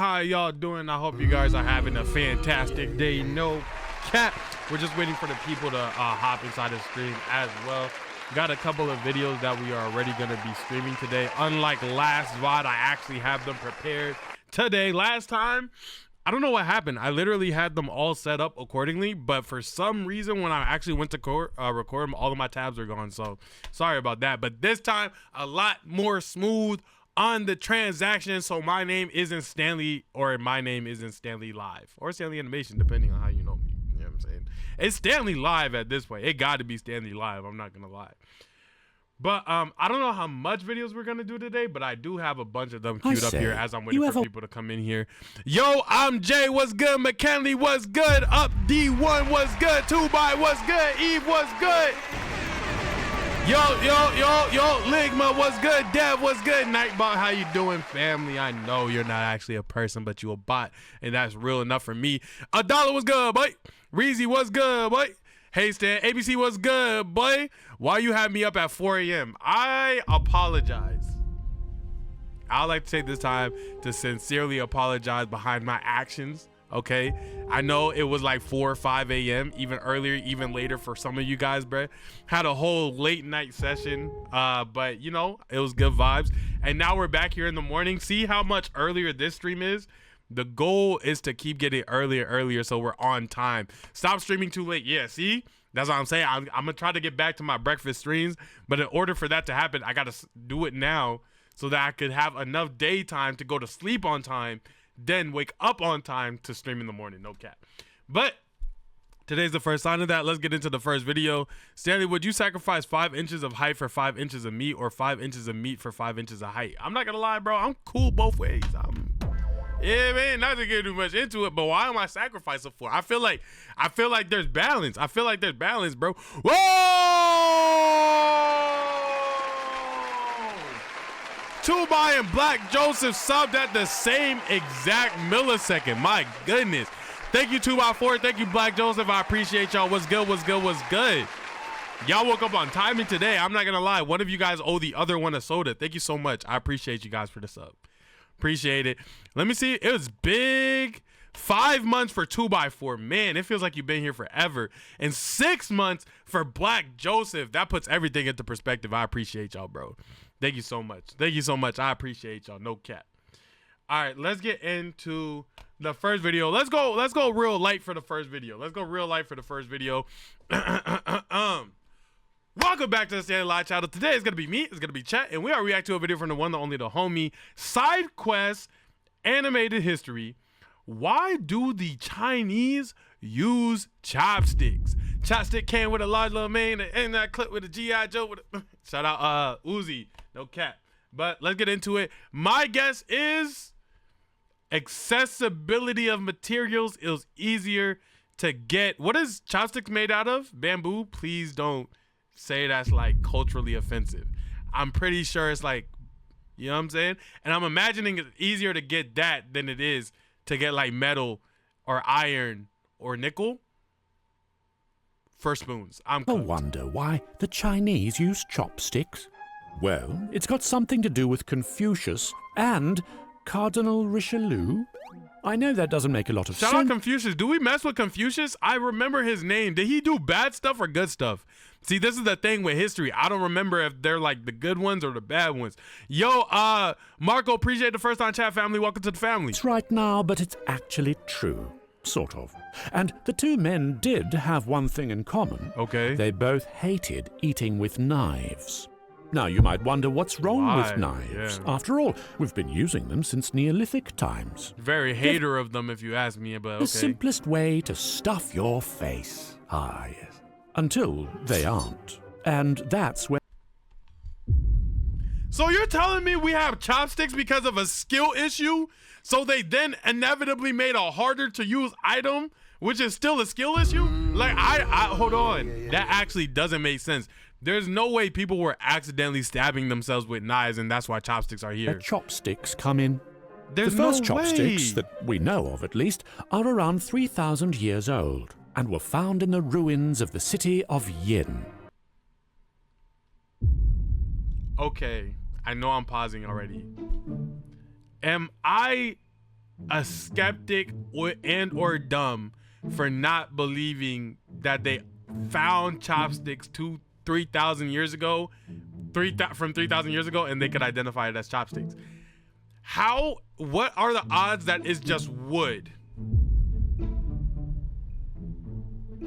How y'all doing? I hope you guys are having a fantastic day. No cap. We're just waiting for the people to hop inside the stream as well. Got a couple of videos that we are already going to be streaming today. Unlike last VOD, I actually have them prepared today. Last time, I don't know what happened. I literally had them all set up accordingly, but for some reason, when I actually went to record them, all of my tabs are gone. So sorry about that. But this time, a lot more smooth on the transaction. So my name isn't Stanley, or my name isn't Stanley Live or Stanley Animation, depending on how you know me. You know what I'm saying? It's Stanley Live at this point. It got to be Stanley Live. I'm not gonna lie. But I don't know how much videos we're gonna do today, but I do have a bunch of them queued up here as I'm waiting for people to come in here. Yo, I'm Jay. What's good? McKinley, what's good? Up D1, what's good? 2by, what's good? Eve, what's good? Yo, Ligma, what's good? Dev, what's good? Nightbot, how you doing, family? I know you're not actually a person, but you a bot, and that's real enough for me. $1 was good, boy. Reezy, what's good, boy? Hey, Stan, ABC, what's good, boy? Why you have me up at 4 a.m.? I apologize. I'd like to take this time to sincerely apologize behind my actions. Okay, I know it was like 4 or 5 a.m., even earlier, even later for some of you guys, bro. Had a whole late night session, but you know, it was good vibes. And now we're back here in the morning. See how much earlier this stream is? The goal is to keep getting earlier so we're on time. Stop streaming too late. Yeah, see? That's what I'm saying. I'm gonna try to get back to my breakfast streams, but in order for that to happen, I gotta do it now so that I could have enough daytime to go to sleep on time, then wake up on time to stream in the morning. No cap. But today's the first sign of that. Let's get into the first video. Stanley, would you sacrifice 5 inches of height for 5 inches of meat, or 5 inches of meat for 5 inches of height? I'm not gonna lie, bro. I'm cool both ways. Yeah, man, not to get too much into it, but why am I sacrificing for? I feel like there's balance. I feel like there's balance, bro. Whoa! 2by and Black Joseph subbed at the same exact millisecond. My goodness. Thank you, 2by4. Thank you, Black Joseph. I appreciate y'all. What's good? What's good? What's good? Y'all woke up on timing today. I'm not gonna lie. One of you guys owe the other one a soda. Thank you so much. I appreciate you guys for the sub. Appreciate it. Let me see. It was big. 5 months for 2by4. Man, it feels like you've been here forever. And 6 months for Black Joseph. That puts everything into perspective. I appreciate y'all, bro. Thank you so much. Thank you so much. I appreciate y'all. No cap. All right, let's get into the first video. Let's go real light for the first video. Welcome back to the Stanley Live channel. Today is gonna be me. It's gonna be chat, and we are reacting to a video from the one, the only, the homie. Side quest, animated history. Why do the Chinese use chopsticks? Chopstick came with a large little mane, and that clip with a G.I. Joe with a shout out Uzi. No cap. But let's get into it. My guess is accessibility of materials is easier to get. What is chopsticks made out of? Bamboo? Please don't say that's like culturally offensive. I'm pretty sure it's like, you know what I'm saying? And I'm imagining it's easier to get that than it is to get like metal or iron or nickel for spoons. I wonder why the Chinese use chopsticks. Well, it's got something to do with Confucius and Cardinal Richelieu. I know that doesn't make a lot of sense. Shout out Confucius. Do we mess with Confucius? I remember his name. Did he do bad stuff or good stuff? See, this is the thing with history. I don't remember if they're like the good ones or the bad ones. Yo, Marco, appreciate the first time chat, family. Welcome to the family. It's right now, but it's actually true. Sort of. And the two men did have one thing in common. Okay. They both hated eating with knives. Now, you might wonder what's wrong with knives. Yeah. After all, we've been using them since Neolithic times. Very hater of them, if you ask me, but okay. The simplest way to stuff your face. Ah, yes. Until they aren't. And that's where... So you're telling me we have chopsticks because of a skill issue? So they then inevitably made a harder to use item, which is still a skill issue? Like, I hold on. That actually doesn't make sense. There's no way people were accidentally stabbing themselves with knives, and that's why chopsticks are here. The chopsticks come in. There's the first no chopsticks way. that we know of, at least, are around 3,000 years old and were found in the ruins of the city of Yin. Okay, I know I'm pausing already. Am I a skeptic or dumb for not believing that they found chopsticks 3,000 years ago, from 3,000 years ago, and they could identify it as chopsticks. What are the odds that it's just wood?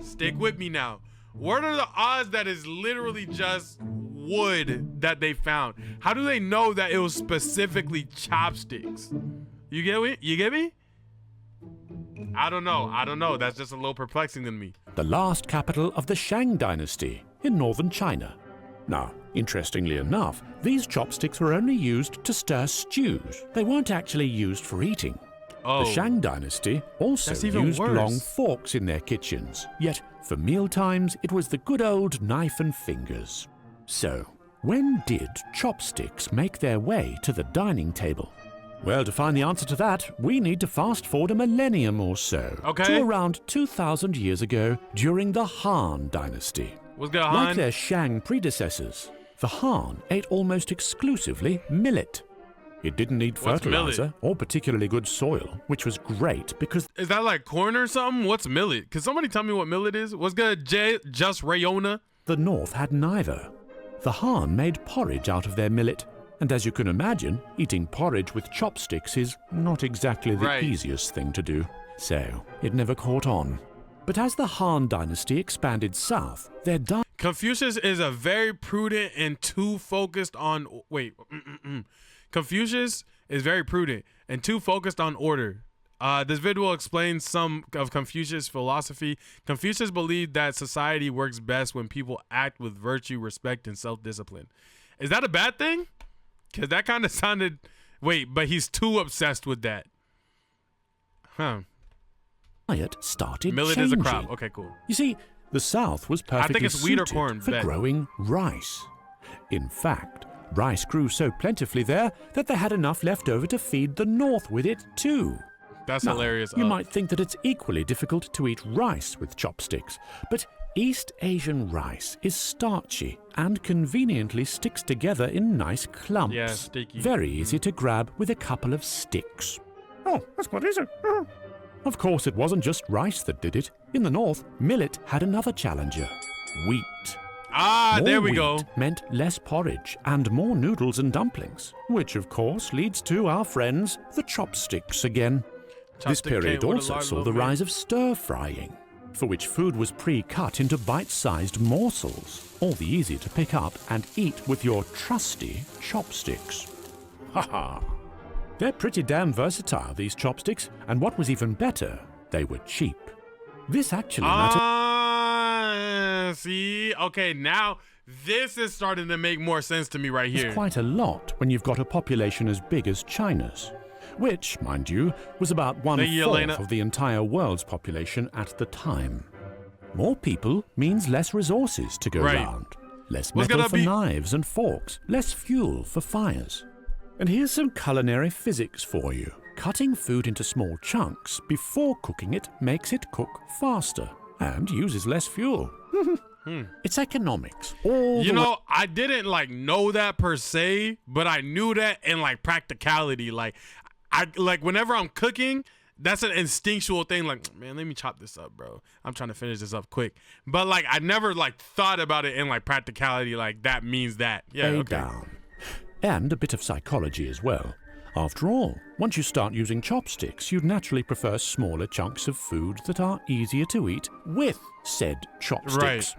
Stick with me now. What are the odds that it's literally just wood that they found? How do they know that it was specifically chopsticks? You get me? You get me? I don't know. That's just a little perplexing to me. The last capital of the Shang dynasty in northern China. Now, interestingly enough, these chopsticks were only used to stir stews. They weren't actually used for eating. Oh, The Shang dynasty also used worse. long forks in their kitchens, yet for mealtimes it was the good old knife and fingers. So, when did chopsticks make their way to the dining table? Well, to find the answer to that, we need to fast forward a millennium or so, Okay. to around 2,000 years ago during the Han dynasty. What's good, Like Han? their Shang predecessors, the Han ate almost exclusively millet. It didn't need What's fertilizer millet? or particularly good soil, which was great because Is that like corn or something? What's millet? Can somebody tell me what millet is? What's good, Just Rayona? the North had neither. The Han made porridge out of their millet, and as you can imagine, eating porridge with chopsticks is not exactly the Right. easiest thing to do. So, it never caught on. But as the Han dynasty expanded south, their diet Confucius is a very prudent and too focused on. Confucius is very prudent and too focused on order. This video will explain some of Confucius' philosophy. Confucius believed that society works best when people act with virtue, respect, and self-discipline. Is that a bad thing? Because that kind of sounded. Wait, but he's too obsessed with that. Huh. started Millet changing. is a crop. Okay, cool. You see, the South was perfectly it's wheat or suited corn, for bet. growing rice. In fact, rice grew so plentifully there that they had enough left over to feed the North with it too. That's Now, hilarious. You might think that it's equally difficult to eat rice with chopsticks, but East Asian rice is starchy and conveniently sticks together in nice clumps. Yeah, sticky. Very easy to grab with a couple of sticks. Oh, that's quite easy. Of course, it wasn't just rice that did it. In the north, millet had another challenger: wheat. More there we wheat go. meant less porridge and more noodles and dumplings, which of course leads to our friends, the chopsticks again. This Chopstick period came with a also large saw loaf the of rise of stir-frying, for which food was pre-cut into bite-sized morsels, all the easier to pick up and eat with your trusty chopsticks. Ha ha! They're pretty damn versatile, these chopsticks, and what was even better, they were cheap. This actually mattered. See? Okay, now this is starting to make more sense to me right here. It's quite a lot when you've got a population as big as China's, which, mind you, was about Thank you, 1/4 Elena. of the entire world's population at the time. More people means less resources to go Right. round, less What's metal gonna for be- knives and forks, less fuel for fires. And here's some culinary physics for you. Cutting food into small chunks before cooking it makes it cook faster and uses less fuel. It's economics. All You the way. know, I didn't know that per se, but I knew that in practicality. Whenever I'm cooking, that's an instinctual thing. Like, man, let me chop this up, bro. I'm trying to finish this up quick. But I never thought about it in practicality. That means that. Yeah, Way okay. down. And a bit of psychology as well. After all, once you start using chopsticks, you'd naturally prefer smaller chunks of food that are easier to eat with said chopsticks. Right.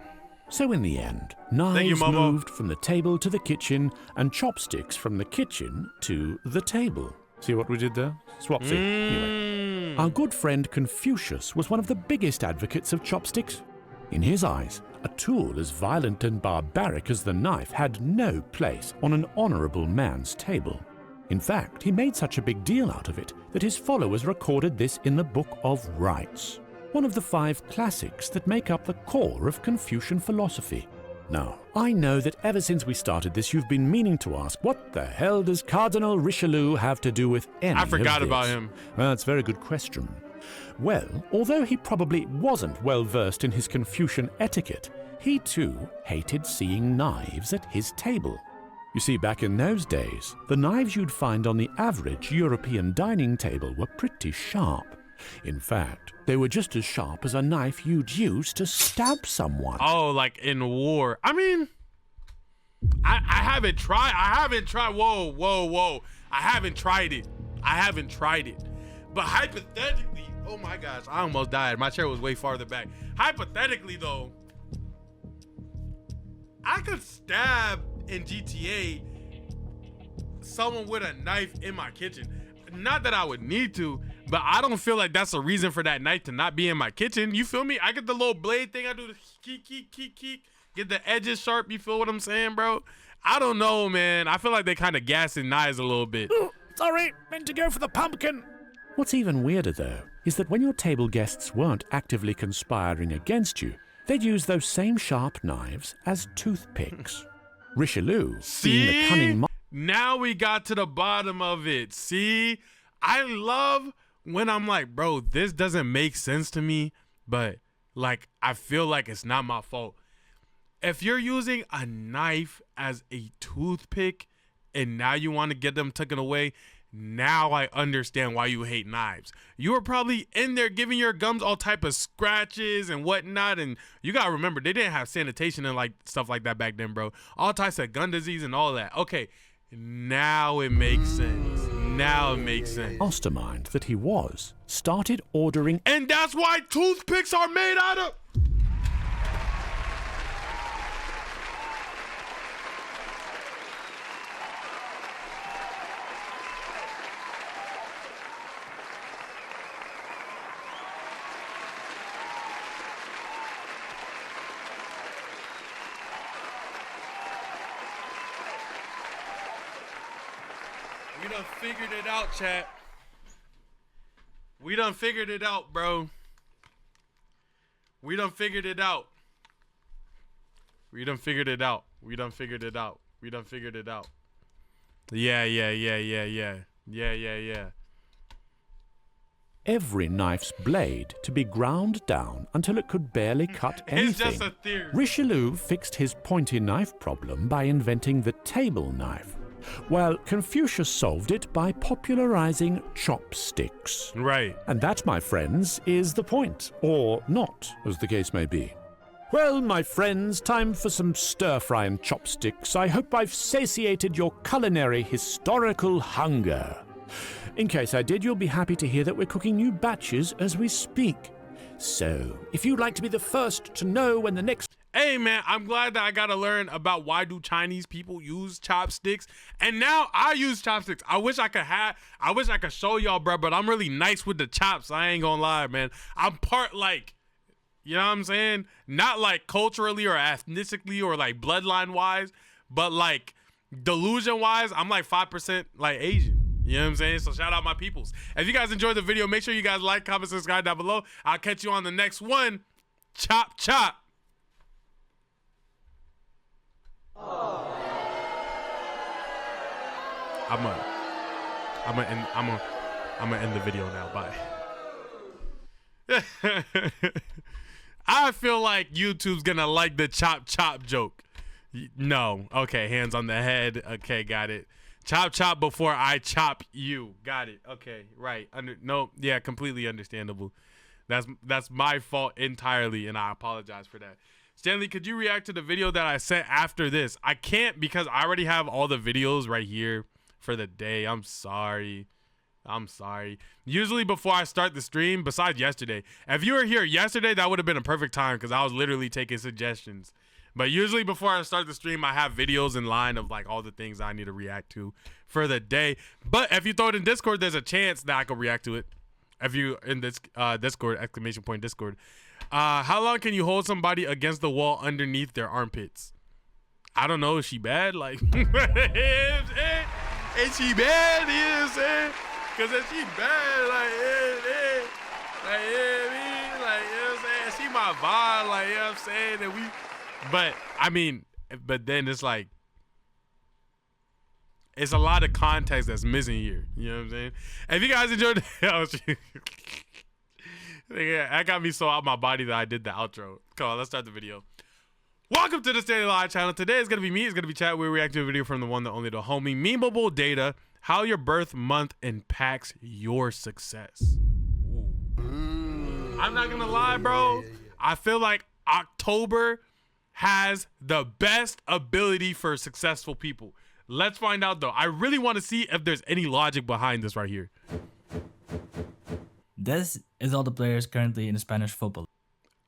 So in the end, you, knives Momo. moved from the table to the kitchen and chopsticks from the kitchen to the table. See what we did there? Swapsy. Anyway, our good friend Confucius was one of the biggest advocates of chopsticks. In his eyes, a tool as violent and barbaric as the knife had no place on an honorable man's table. In fact, he made such a big deal out of it that his followers recorded this in the Book of Rites, one of the 5 classics that make up the core of Confucian philosophy. Now, I know that ever since we started this, you've been meaning to ask, what the hell does Cardinal Richelieu have to do with any I forgot of about this? him. Well, that's a very good question. Well, although he probably wasn't well versed in his Confucian etiquette, he too hated seeing knives at his table. You see, back in those days, the knives you'd find on the average European dining table were pretty sharp. In fact, they were just as sharp as a knife you'd use to stab someone. Oh, like in war. I mean, I haven't tried. Whoa. I haven't tried it. But hypothetically, oh my gosh, I almost died. My chair was way farther back. Hypothetically though, I could stab in GTA someone with a knife in my kitchen. Not that I would need to, but I don't feel like that's a reason for that knife to not be in my kitchen. You feel me? I get the little blade thing. I do the keek, get the edges sharp. You feel what I'm saying, bro? I don't know, man. I feel like they kind of gassing knives a little bit. Oh, sorry, meant to go for the pumpkin. What's even weirder, though, is that when your table guests weren't actively conspiring against you, they'd use those same sharp knives as toothpicks. Richelieu, being the cunning now we got to the bottom of it. See, I love when I'm like, bro, this doesn't make sense to me, but like, I feel like it's not my fault. If you're using a knife as a toothpick and now you want to get them taken away, now I understand why you hate knives. You were probably in there giving your gums all type of scratches and whatnot, and you gotta remember, they didn't have sanitation and like stuff like that back then, bro. All types of gun disease and all that. Okay, now it makes sense. mastermind that he was started ordering. And that's why toothpicks are made out of. We done figured it out, chat. We done figured it out, bro. We done figured it out. We done figured it out. We done figured it out. We done figured it out. Yeah. Every knife's blade to be ground down until it could barely cut anything. It's just a theory. Richelieu fixed his pointy knife problem by inventing the table knife, while Confucius solved it by popularizing chopsticks. Right. And that, my friends, is the point, or not, as the case may be. Well, my friends, time for some stir-fry and chopsticks. I hope I've satiated your culinary historical hunger. In case I did, you'll be happy to hear that we're cooking new batches as we speak. So, if you'd like to be the first to know when the next... Hey man, I'm glad that I got to learn about why do Chinese people use chopsticks, and now I use chopsticks. I wish I could show y'all, bro, but I'm really nice with the chops. I ain't gonna lie, man. I'm part like, you know what I'm saying? Not like culturally or ethnically or like bloodline wise, but like delusion wise, I'm like 5% like Asian. You know what I'm saying? So shout out my peoples. If you guys enjoyed the video, make sure you guys like, comment, subscribe down below. I'll catch you on the next one. Chop, chop. I'm gonna end the video now. Bye. I feel like YouTube's gonna like the chop chop joke. No. Okay, hands on the head. Okay, got it. Chop chop before I chop you. Got it. Okay, right. Yeah, completely understandable. That's my fault entirely, and I apologize for that. Stanley, could you react to the video that I sent after this? I can't because I already have all the videos right here for the day. I'm sorry. Usually before I start the stream, besides yesterday, if you were here yesterday, that would have been a perfect time because I was literally taking suggestions. But usually before I start the stream, I have videos in line of like all the things I need to react to for the day. But if you throw it in Discord, there's a chance that I could react to it. If you in this Discord, !Discord. How long can you hold somebody against the wall underneath their armpits? I don't know. Is she bad? Like, is she bad? You know what I'm saying? Because if she bad, like, you know what I'm saying? She my vibe, like, you know what I'm saying? And but I mean, but then it's like, it's a lot of context that's missing here. You know what I'm saying? If you guys enjoyed the that got me so out my body that I did the outro. Come on, let's start the video. Welcome to the Stanley Live channel. Today is going to be me. It's going to be chat. We're reacting to a video from the one, the only, the homie. Memeable data. How your birth month impacts your success. I'm not going to lie, bro. I feel like October has the best ability for successful people. Let's find out, though. I really want to see if there's any logic behind this right here. This is all the players currently in the Spanish football.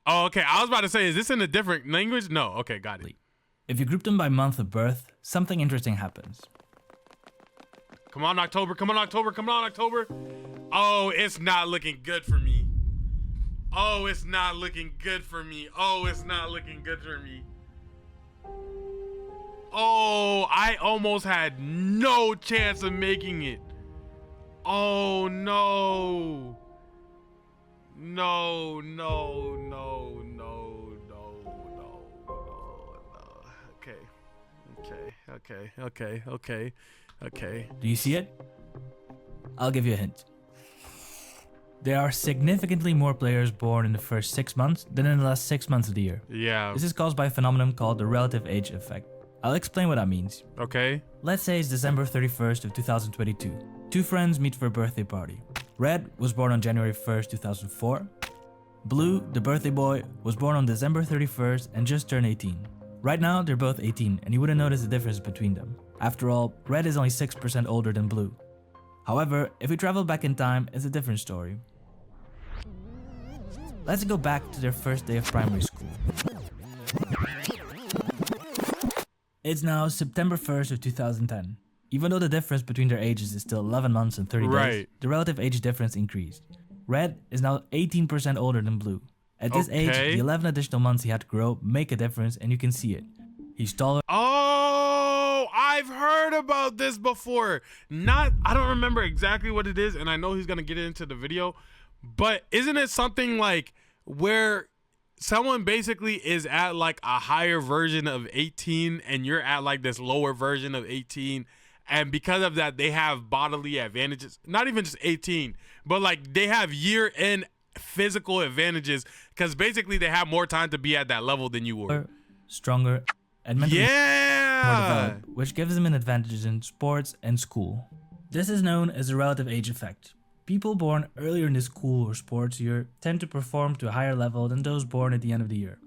Oh, okay. I was about to say, is this in a different language? No. Okay, got it. If you group them by month of birth, something interesting happens. Come on, October. Come on, October. Come on, October. Oh, it's not looking good for me. Oh, it's not looking good for me. Oh, it's not looking good for me. Oh, I almost had no chance of making it. Oh, no. No, no, no, no, no, no, no, no. Okay. Do you see it? I'll give you a hint. There are significantly more players born in the first 6 months than in the last 6 months of the year. Yeah. This is caused by a phenomenon called the relative age effect. I'll explain what that means. Okay. Let's say it's December 31st of 2022. Two friends meet for a birthday party. Red was born on January 1st, 2004. Blue, the birthday boy, was born on December 31st and just turned 18. Right now, they're both 18 and you wouldn't notice the difference between them. After all, Red is only 6% older than Blue. However, if we travel back in time, it's a different story. Let's go back to their first day of primary school. It's now September 1st of 2010. Even though the difference between their ages is still 11 months and 30 days, the relative age difference increased. Red is now 18% older than Blue. At this age, the 11 additional months he had to grow make a difference, and you can see it. He's taller. Oh, I've heard about this before. I don't remember exactly what it is, and I know he's going to get into the video, but isn't it something like where someone basically is at like a higher version of 18 and you're at like this lower version of 18, and because of that they have bodily advantages? Not even just 18, but like they have year-end physical advantages because basically they have more time to be at that level than you were. Stronger and mentally more developed, which gives them an advantage in sports and school. This is known as the relative age effect. People born earlier in the school or sports year tend to perform to a higher level than those born at the end of the year.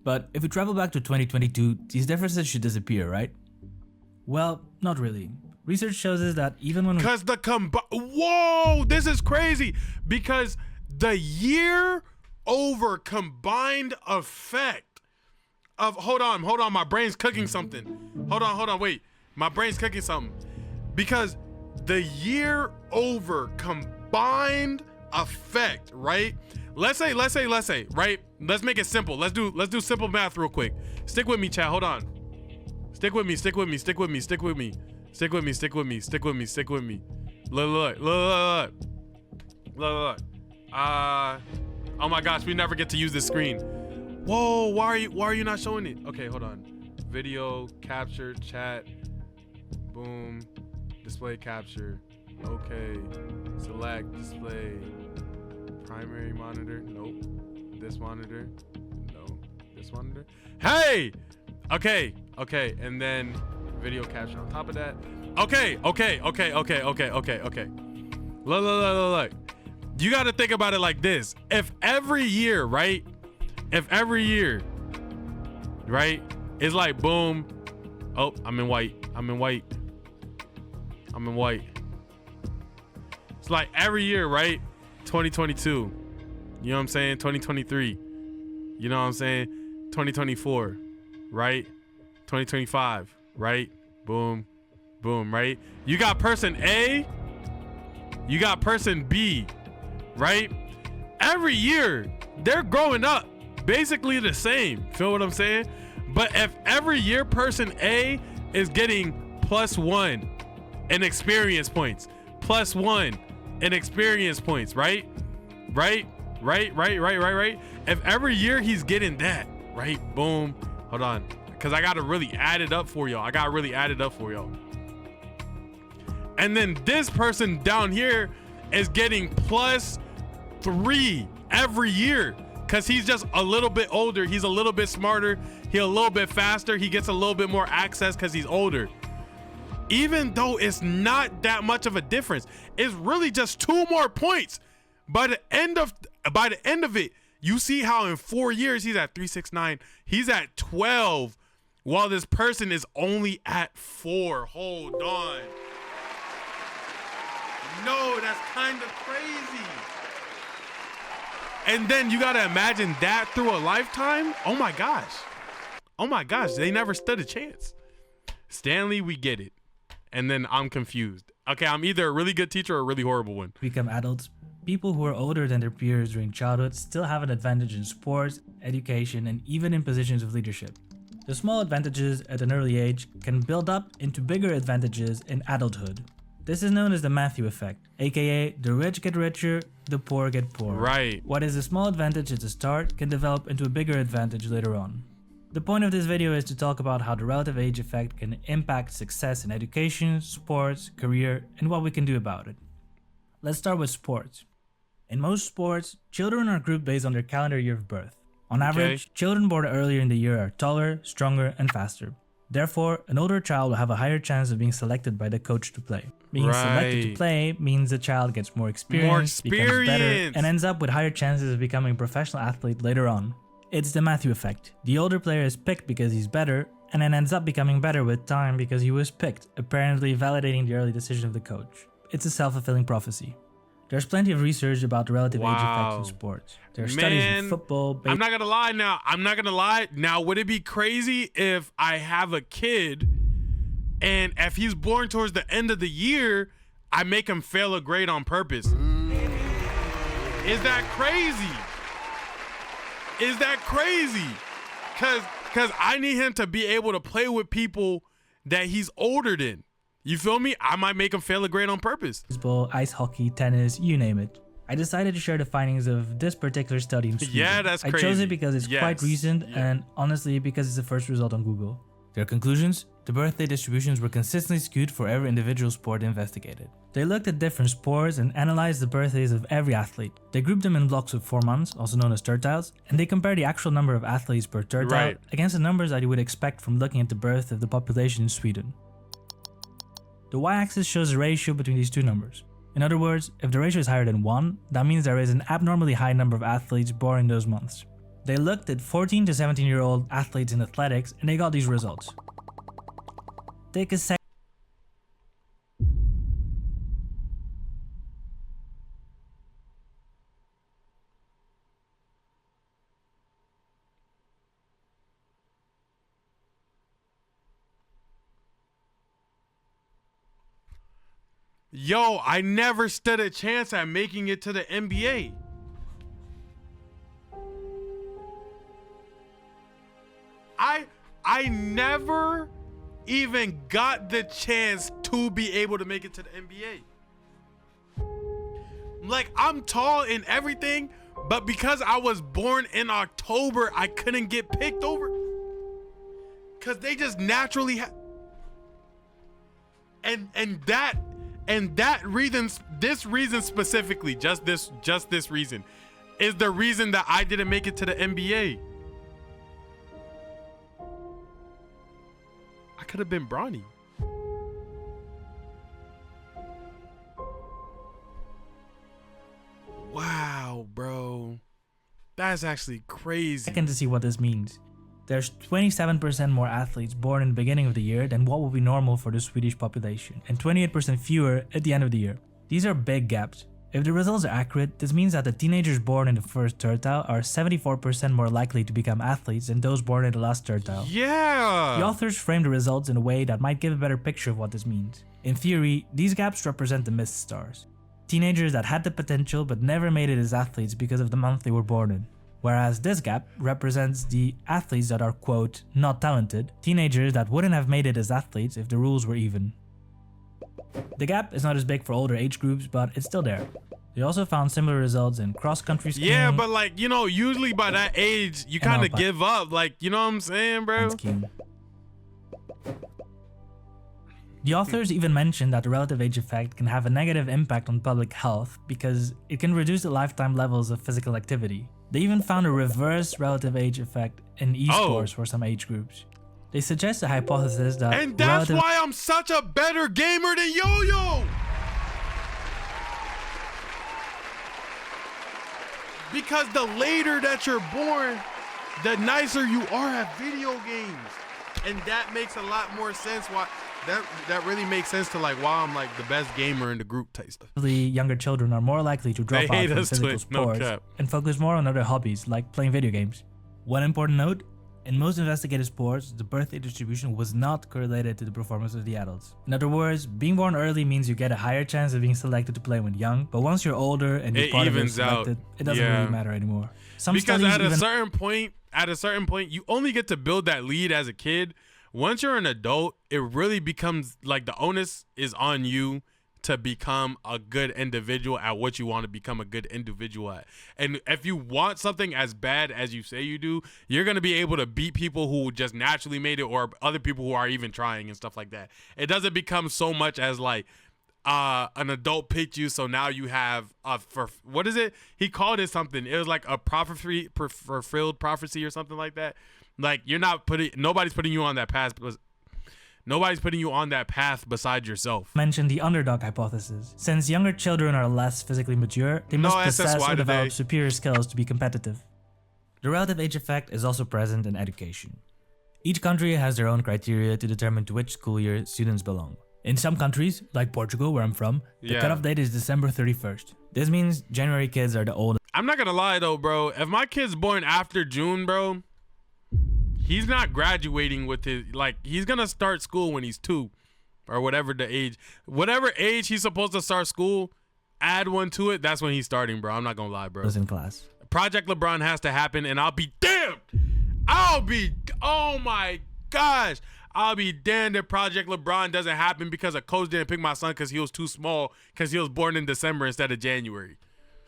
But if we travel back to 2022, these differences should disappear, right? Well, not really. Research shows us that even when whoa, this is crazy, because the year over combined effect of hold on, my brain's cooking something. Hold on, wait. My brain's cooking something. Because the year over combined effect, right? Let's say, right? Let's make it simple. Let's do simple math real quick. Stick with me, chat. Hold on. Stick with me. Look. Oh my gosh, we never get to use this screen. Whoa, why are you not showing it? Okay, hold on. Video, capture, chat, boom, display capture. Okay, select, display, primary monitor, nope. This monitor, no. This monitor, hey! Okay, and then video capture on top of that. Okay. Look. You got to think about it like this. If every year, right, it's like boom. Oh, I'm in white. It's like every year, right? 2022. You know what I'm saying? 2023. You know what I'm saying? 2024, right? 2025, right? Boom, right? You got person A, you got person B, right? Every year, they're growing up basically the same. Feel what I'm saying? But if every year person A is getting +1 in experience points, +1 in experience points, right? If every year he's getting that, right? Boom. Hold on. Because I got to really add it up for y'all. And then this person down here is getting +3 every year. because he's just a little bit older. He's a little bit smarter. He's a little bit faster. He gets a little bit more access because he's older. Even though it's not that much of a difference, it's really just 2 more points. By the end of it, you see how in 4 years he's at 369. He's at 12, while this person is only at 4. Hold on. No, that's kind of crazy. And then you gotta imagine that through a lifetime. Oh my gosh. Oh my gosh, they never stood a chance. Stanley, we get it. And then I'm confused. Okay, I'm either a really good teacher or a really horrible one. Become adults. People who are older than their peers during childhood still have an advantage in sports, education, and even in positions of leadership. The small advantages at an early age can build up into bigger advantages in adulthood. This is known as the Matthew effect, aka the rich get richer, the poor get poorer. Right. What is a small advantage at the start can develop into a bigger advantage later on. The point of this video is to talk about how the relative age effect can impact success in education, sports, career, and what we can do about it. Let's start with sports. In most sports, children are grouped based on their calendar year of birth. On average, children born earlier in the year are taller, stronger, and faster. Therefore, an older child will have a higher chance of being selected by the coach to play. Being selected to play means the child gets more experience, becomes better, and ends up with higher chances of becoming a professional athlete later on. It's the Matthew effect. The older player is picked because he's better, and then ends up becoming better with time because he was picked, apparently validating the early decision of the coach. It's a self-fulfilling prophecy. There's plenty of research about the relative age effects in sports. There are studies in football. I'm not gonna lie now. Now, would it be crazy if I have a kid and if he's born towards the end of the year, I make him fail a grade on purpose? Is that crazy? Is that crazy? Cause I need him to be able to play with people that he's older than. You feel me? I might make him fail a grade on purpose. Baseball, ice hockey, tennis, you name it. I decided to share the findings of this particular study in Sweden. Yeah, that's crazy. I chose it because it's quite recent and honestly because it's the first result on Google. Their conclusions? The birthday distributions were consistently skewed for every individual sport investigated. They looked at different sports and analyzed the birthdays of every athlete. They grouped them in blocks of 4 months, also known as tertiles, and they compared the actual number of athletes per tertile against the numbers that you would expect from looking at the birth of the population in Sweden. The y-axis shows the ratio between these two numbers. In other words, if the ratio is higher than 1, that means there is an abnormally high number of athletes born in those months. They looked at 14 to 17-year-old athletes in athletics and they got these results. Take a second. Yo, I never stood a chance at making it to the NBA. I never even got the chance to be able to make it to the NBA. Like, I'm tall and everything, but because I was born in October, I couldn't get picked over. Cause they just naturally have, and that reason, this reason specifically, just this reason, is the reason that I didn't make it to the NBA. I could have been Bronny. Wow, bro. That's actually crazy. Second to see what this means. There's 27% more athletes born in the beginning of the year than what would be normal for the Swedish population, and 28% fewer at the end of the year. These are big gaps. If the results are accurate, this means that the teenagers born in the first tertile are 74% more likely to become athletes than those born in the last tertile. Yeah! The authors frame the results in a way that might give a better picture of what this means. In theory, these gaps represent the missed stars. Teenagers that had the potential but never made it as athletes because of the month they were born in. Whereas this gap represents the athletes that are, quote, not talented, teenagers that wouldn't have made it as athletes if the rules were even. The gap is not as big for older age groups, but it's still there. They also found similar results in cross-country skiing. Yeah, but like, you know, usually by that age, you kind of give up. Like, you know what I'm saying, bro? The authors even mention that the relative age effect can have a negative impact on public health because it can reduce the lifetime levels of physical activity. They even found a reverse relative age effect in esports for some age groups. They suggest a hypothesis that And that's why I'm such a better gamer than Yo-Yo! Because the later that you're born, the nicer you are at video games. And that makes a lot more sense why that really makes sense to like why I'm like the best gamer in the group type stuff. Younger children are more likely to drop out from physical sports and focus more on other hobbies like playing video games. One important note, in most investigated sports, the birth age distribution was not correlated to the performance of the adults. In other words, being born early means you get a higher chance of being selected to play when young, but once you're older and you're part of it selected, it doesn't really matter anymore. Because at a certain point, you only get to build that lead as a kid. Once you're an adult, it really becomes like the onus is on you to become a good individual at what you want to become a good individual at. And if you want something as bad as you say you do, you're going to be able to beat people who just naturally made it or other people who are even trying and stuff like that. It doesn't become so much as like an adult picked you, so now you have what is it? He called it something. It was like a fulfilled prophecy or something like that. Like nobody's putting you on that path. Nobody's putting you on that path besides yourself. Mention the underdog hypothesis. Since younger children are less physically mature, they must possess or develop superior skills to be competitive. The relative age effect is also present in education. Each country has their own criteria to determine to which school year students belong. In some countries, like Portugal, where I'm from, the cutoff date is December 31st. This means January kids are the oldest. I'm not gonna lie though, bro. If my kid's born after June, bro, he's not graduating with his, like, he's gonna start school when he's 2 or whatever age he's supposed to start school. Add 1 to it, that's when he's starting, bro. I'm not gonna lie, bro. In class. Project LeBron has to happen, and I'll be damned. Oh my gosh. I'll be damned if Project LeBron doesn't happen because a coach didn't pick my son because he was too small because he was born in December instead of January.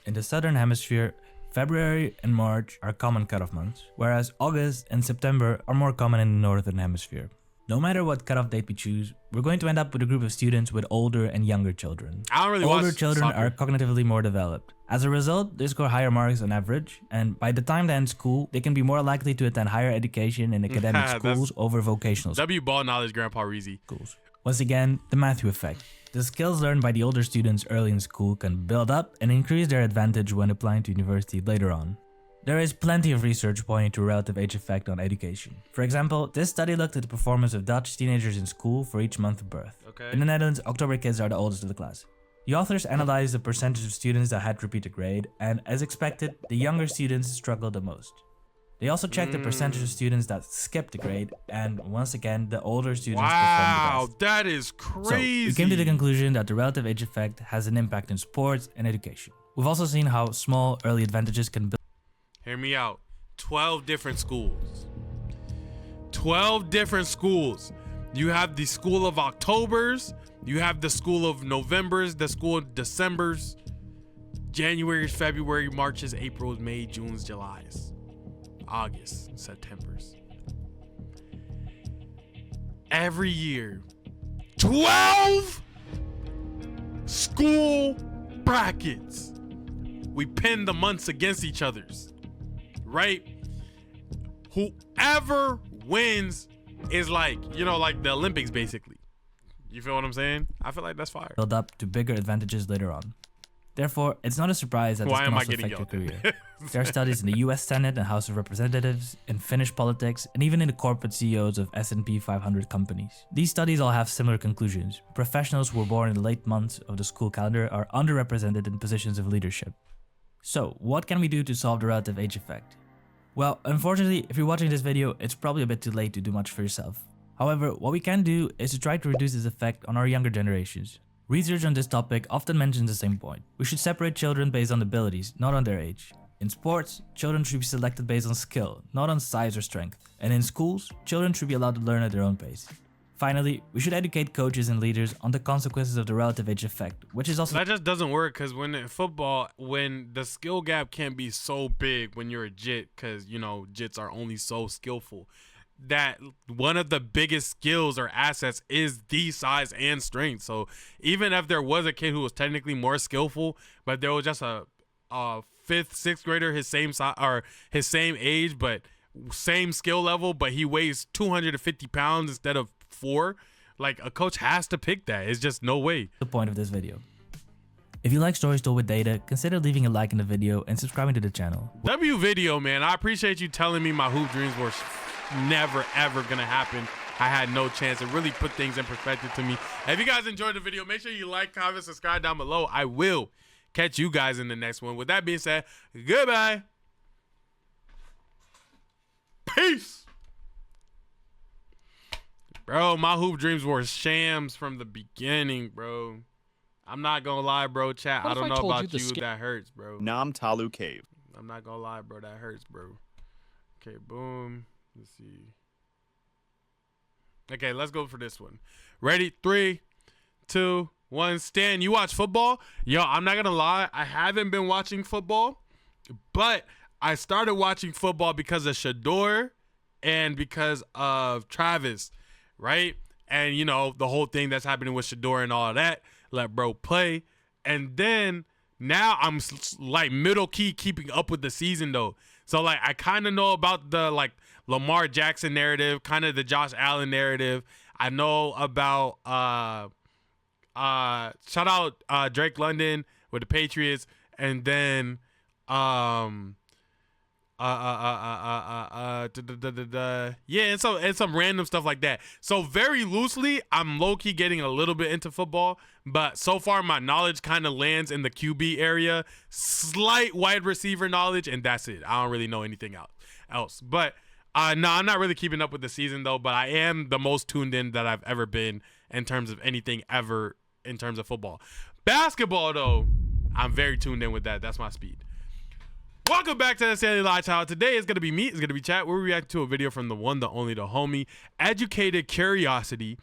In the Southern Hemisphere, February and March are common cutoff months, whereas August and September are more common in the Northern Hemisphere. No matter what cutoff date we choose, we're going to end up with a group of students with older and younger children. Older children are cognitively more developed. As a result, they score higher marks on average, and by the time they end school, they can be more likely to attend higher education in academic schools over vocational schools. Ball knowledge, Grandpa Reezy. Once again, the Matthew effect. The skills learned by the older students early in school can build up and increase their advantage when applying to university later on. There is plenty of research pointing to a relative age effect on education. For example, this study looked at the performance of Dutch teenagers in school for each month of birth. In the Netherlands, October kids are the oldest of the class. The authors analyzed the percentage of students that had repeated grade, and as expected, the younger students struggled the most. They also checked the percentage of students that skipped the grade, and once again, the older students performed the best. That is crazy. So, we came to the conclusion that the relative age effect has an impact in sports and education. We've also seen how small early advantages can build. Hear me out. 12 different schools. 12 different schools. You have the school of Octobers. You have the school of Novembers, the school of Decembers, January's, February, Marches, Aprils, May, Junes, Julys, August, Septembers. Every year, 12 school brackets. We pin the months against each other's, right? Whoever wins is like, you know, like the Olympics basically. You feel what I'm saying? I feel like that's fire. Build up to bigger advantages later on. Therefore, it's not a surprise that this can also affect your career. There are studies in the US Senate and House of Representatives, in Finnish politics, and even in the corporate CEOs of S&P 500 companies. These studies all have similar conclusions. Professionals who were born in the late months of the school calendar are underrepresented in positions of leadership. So, what can we do to solve the relative age effect? Well, unfortunately, if you're watching this video, it's probably a bit too late to do much for yourself. However, what we can do is to try to reduce this effect on our younger generations. Research on this topic often mentions the same point. We should separate children based on abilities, not on their age. In sports, children should be selected based on skill, not on size or strength. And in schools, children should be allowed to learn at their own pace. Finally, we should educate coaches and leaders on the consequences of the relative age effect, which is also— That just doesn't work because when in football, when the skill gap can't be so big when you're a JIT, because, you know, JITs are only so skillful. that one of the biggest skills or assets is the size and strength. So even if there was a kid who was technically more skillful, but there was just a fifth, sixth grader his same size or his same age, but same skill level, but he weighs 250 pounds instead of 4, like a coach has to pick that. It's just no way. The point of this video. If you like stories told with data, consider leaving a like in the video and subscribing to the channel. W video, man, I appreciate you telling me my hoop dreams were never ever gonna happen. I had no chance. It really put things in perspective to me. If you guys enjoyed the video, make sure you like, comment, subscribe down below. I will catch you guys in the next one. With that being said, goodbye. Peace. Bro, my hoop dreams were shams from the beginning, bro. I'm not gonna lie, bro. Chat, I don't know about you. That hurts, bro. Nam Talu Cave. I'm not gonna lie, bro. That hurts, bro. Okay, boom. Let's see. Okay, let's go for this one. Ready? 3, 2, 1. Stan, you watch football? Yo, I'm not gonna lie. I haven't been watching football, but I started watching football because of Shador and because of Travis, right? And, you know, the whole thing that's happening with Shador and all of that. Let bro play. And then now I'm like middle key keeping up with the season though. So like I kind of know about the like Lamar Jackson narrative, kind of the Josh Allen narrative. I know about shout out Drake London with the Patriots, and then yeah, and some random stuff like that. So very loosely, I'm low-key getting a little bit into football, but so far my knowledge kind of lands in the QB area, slight wide receiver knowledge, and that's it. I don't really know anything else. But no, I'm not really keeping up with the season though, but I am the most tuned in that I've ever been in terms of anything ever in terms of football. Basketball though, I'm very tuned in with that. That's my speed. Welcome back to the Stanley Lifestyle. Today is going to be me. It's going to be chat. We're reacting to a video from the one, the only, the homie. Educated curiosity.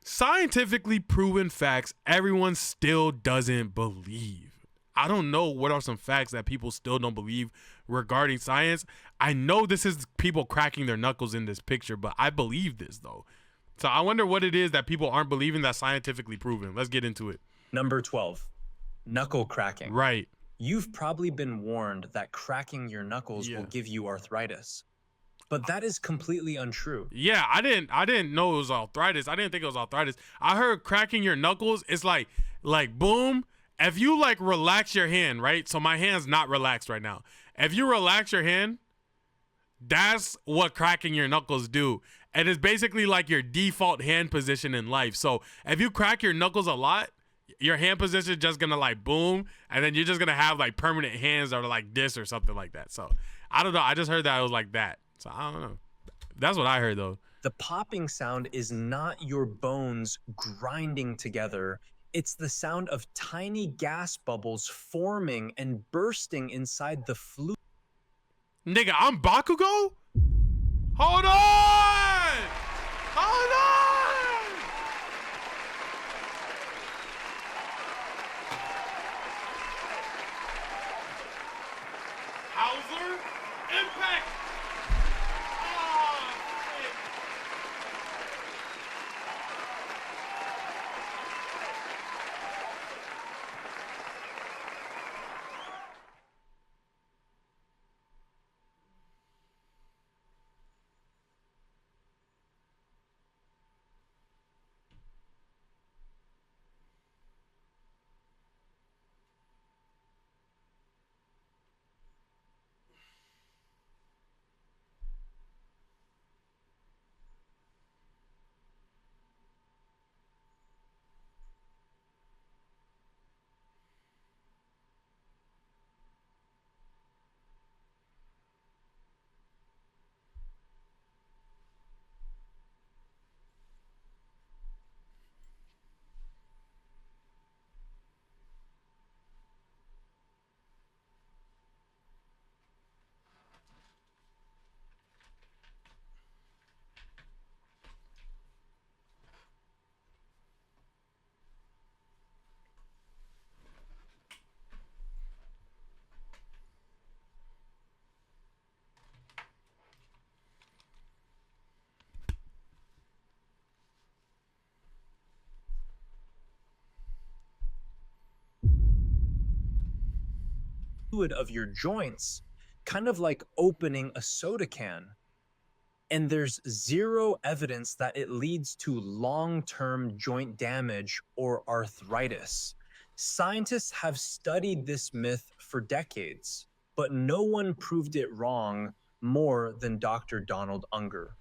Scientifically proven facts everyone still doesn't believe. I don't know what are some facts that people still don't believe regarding science. I know this is people cracking their knuckles in this picture, but I believe this though. So I wonder what it is that people aren't believing that's scientifically proven. Let's get into it. Number 12, knuckle cracking. Right. You've probably been warned that cracking your knuckles will give you arthritis, but that is completely untrue. Yeah, I didn't know it was arthritis. I didn't think it was arthritis. I heard cracking your knuckles. It's like boom. If you like relax your hand, right? So my hand's not relaxed right now. If you relax your hand, that's what cracking your knuckles do. And it's basically like your default hand position in life. So if you crack your knuckles a lot, your hand position is just gonna like boom, and then you're just gonna have like permanent hands that are like this or something like that. So I don't know. I just heard that it was like that. So I don't know. That's what I heard though. The popping sound is not your bones grinding together. It's the sound of tiny gas bubbles forming and bursting inside the fluid. Nigga, I'm Bakugo? Hold on! Hold on! Hauser, impact! Oh, shit. fluid of your joints, kind of like opening a soda can. And there's zero evidence that it leads to long-term joint damage or arthritis. Scientists have studied this myth for decades, but no one proved it wrong more than Dr. Donald Unger.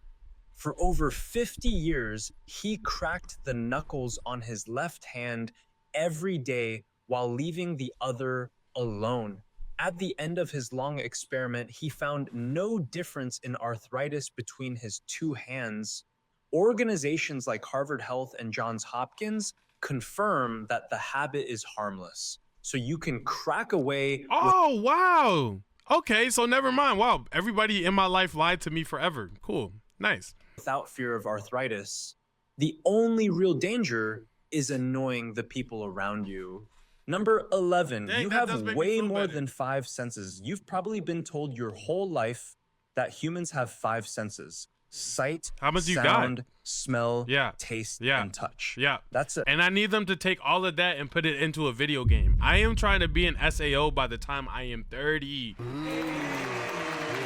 For over 50 years, he cracked the knuckles on his left hand every day while leaving the other alone. At the end of his long experiment, he found no difference in arthritis between his two hands. Organizations like Harvard Health and Johns Hopkins confirm that the habit is harmless. So you can crack away. Oh, wow. Okay, so never mind. Wow, everybody in my life lied to me forever. Cool, nice. Without fear of arthritis. The only real danger is annoying the people around you. Number 11, Dang, you that does have make me way feel more better. than 5 senses. You've probably been told your whole life that humans have 5 senses: sight, How much you got? sound, smell, Yeah. taste, Yeah. and touch. Yeah. That's it. And I need them to take all of that and put it into a video game. I am trying to be an SAO by the time I am 30.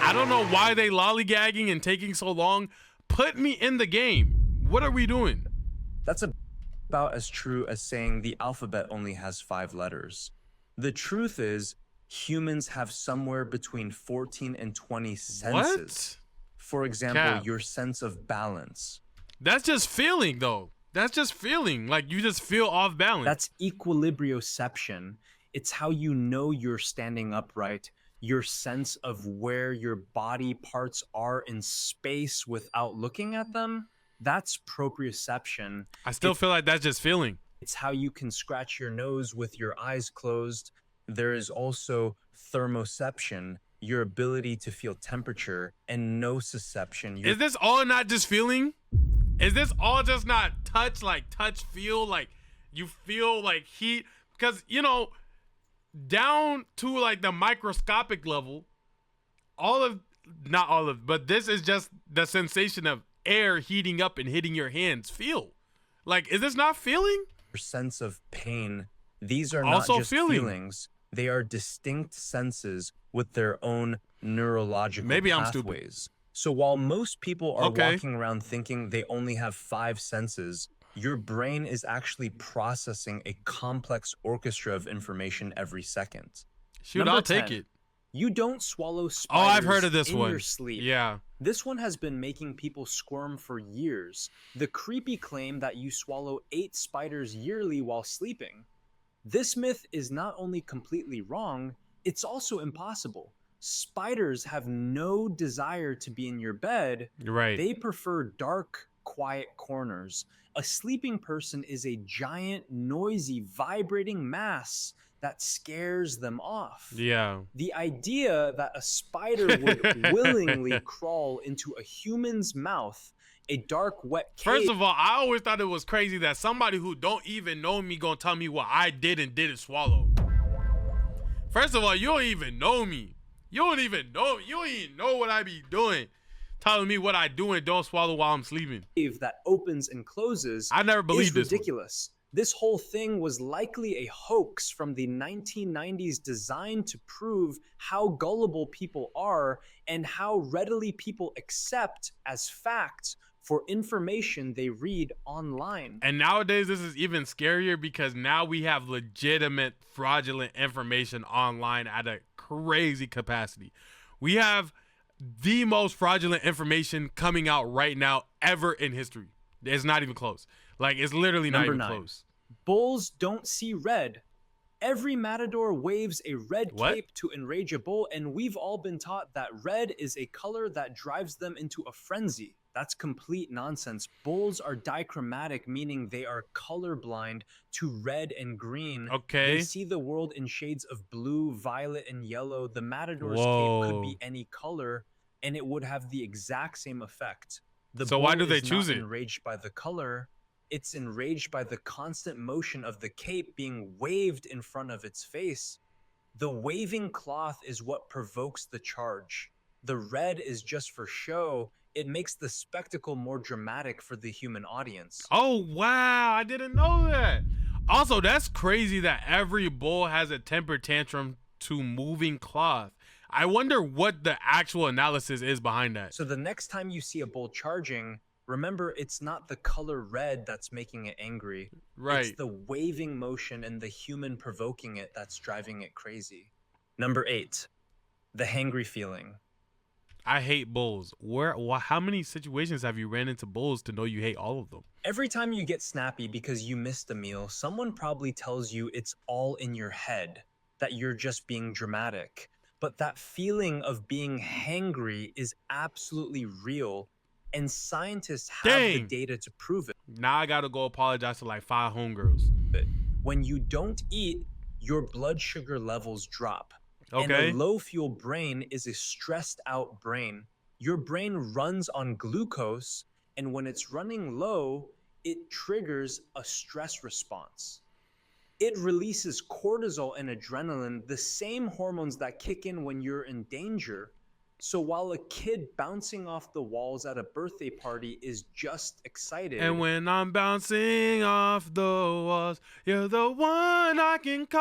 I don't know why they lollygagging and taking so long. Put me in the game. What are we doing? That's about as true as saying the alphabet only has 5 letters. The truth is, humans have somewhere between 14 and 20 senses. What? For example, Cap. your sense of balance. That's just feeling, though. That's just feeling. Like, you just feel off balance. That's equilibrioception. It's how you know you're standing upright, your sense of where your body parts are in space without looking at them. That's proprioception. I still feel like that's just feeling. It's how you can scratch your nose with your eyes closed. There is also thermoception, your ability to feel temperature, and nociception. Is this all not just feeling? Is this all just not touch, like touch, feel, like you feel like heat? Because, you know, down to like the microscopic level, not all of, but this is just the sensation of air heating up and hitting your hands. Feel. Like, is this not feeling? sense of pain. These are Also not just feeling. feelings. They are distinct senses with their own neurological Maybe I'm pathways. stupid. So while most people are Okay. walking around thinking they only have 5 senses, your brain is actually processing a complex orchestra of information every second. Shoot, Number I'll take 10. it. You don't swallow Oh, spiders I've heard of this in one. your sleep. Yeah. This one has been making people squirm for years. The creepy claim that you swallow 8 spiders yearly while sleeping. This myth is not only completely wrong, it's also impossible. Spiders have no desire to be in your bed. You're right. They prefer dark, quiet corners. A sleeping person is a giant, noisy, vibrating mass that scares them off. Yeah. The idea that a spider would willingly crawl into a human's mouth, a dark, wet cave. First of all, I always thought it was crazy that somebody who don't even know me gonna tell me what I did and didn't swallow. First of all, you don't even know me. You don't even know what I be doing. Telling me what I do and don't swallow while I'm sleeping. That opens and closes I never believed is this one. ridiculous. This whole thing was likely a hoax from the 1990s designed to prove how gullible people are and how readily people accept as fact for information they read online. And nowadays, this is even scarier because now we have legitimate fraudulent information online at a crazy capacity. We have the most fraudulent information coming out right now ever in history. It's not even close. Like, it's literally not Number even 9. close. Bulls don't see red. Every matador waves a red What? cape to enrage a bull, and we've all been taught that red is a color that drives them into a frenzy. That's complete nonsense. Bulls are dichromatic, meaning they are colorblind to red and green. Okay. They see the world in shades of blue, violet, and yellow. The matador's cape Whoa. could be any color, and it would have the exact same effect. The So why bull do they is choose not it? enraged by the color. It's enraged by the constant motion of the cape being waved in front of its face. The waving cloth is what provokes the charge. The red is just for show. It makes the spectacle more dramatic for the human audience. Oh, wow. I didn't know that. Also, that's crazy that every bull has a temper tantrum to moving cloth. I wonder what the actual analysis is behind that. So the next time you see a bull charging, remember it's not the color red that's making it angry. Right. It's the waving motion and the human provoking it that's driving it crazy. Number 8, the hangry feeling. I hate bulls. How many situations have you ran into bulls to know you hate all of them? Every time you get snappy because you missed a meal, someone probably tells you it's all in your head, that you're just being dramatic. But that feeling of being hangry is absolutely real, and scientists have the data to prove it. Now I gotta go apologize to like 5 homegirls. When you don't eat, your blood sugar levels drop. Okay. And a low fuel brain is a stressed out brain. Your brain runs on glucose, and when it's running low, it triggers a stress response. It releases cortisol and adrenaline, the same hormones that kick in when you're in danger. So while a kid bouncing off the walls at a birthday party is just excited. And when I'm bouncing off the walls, you're the one I can call.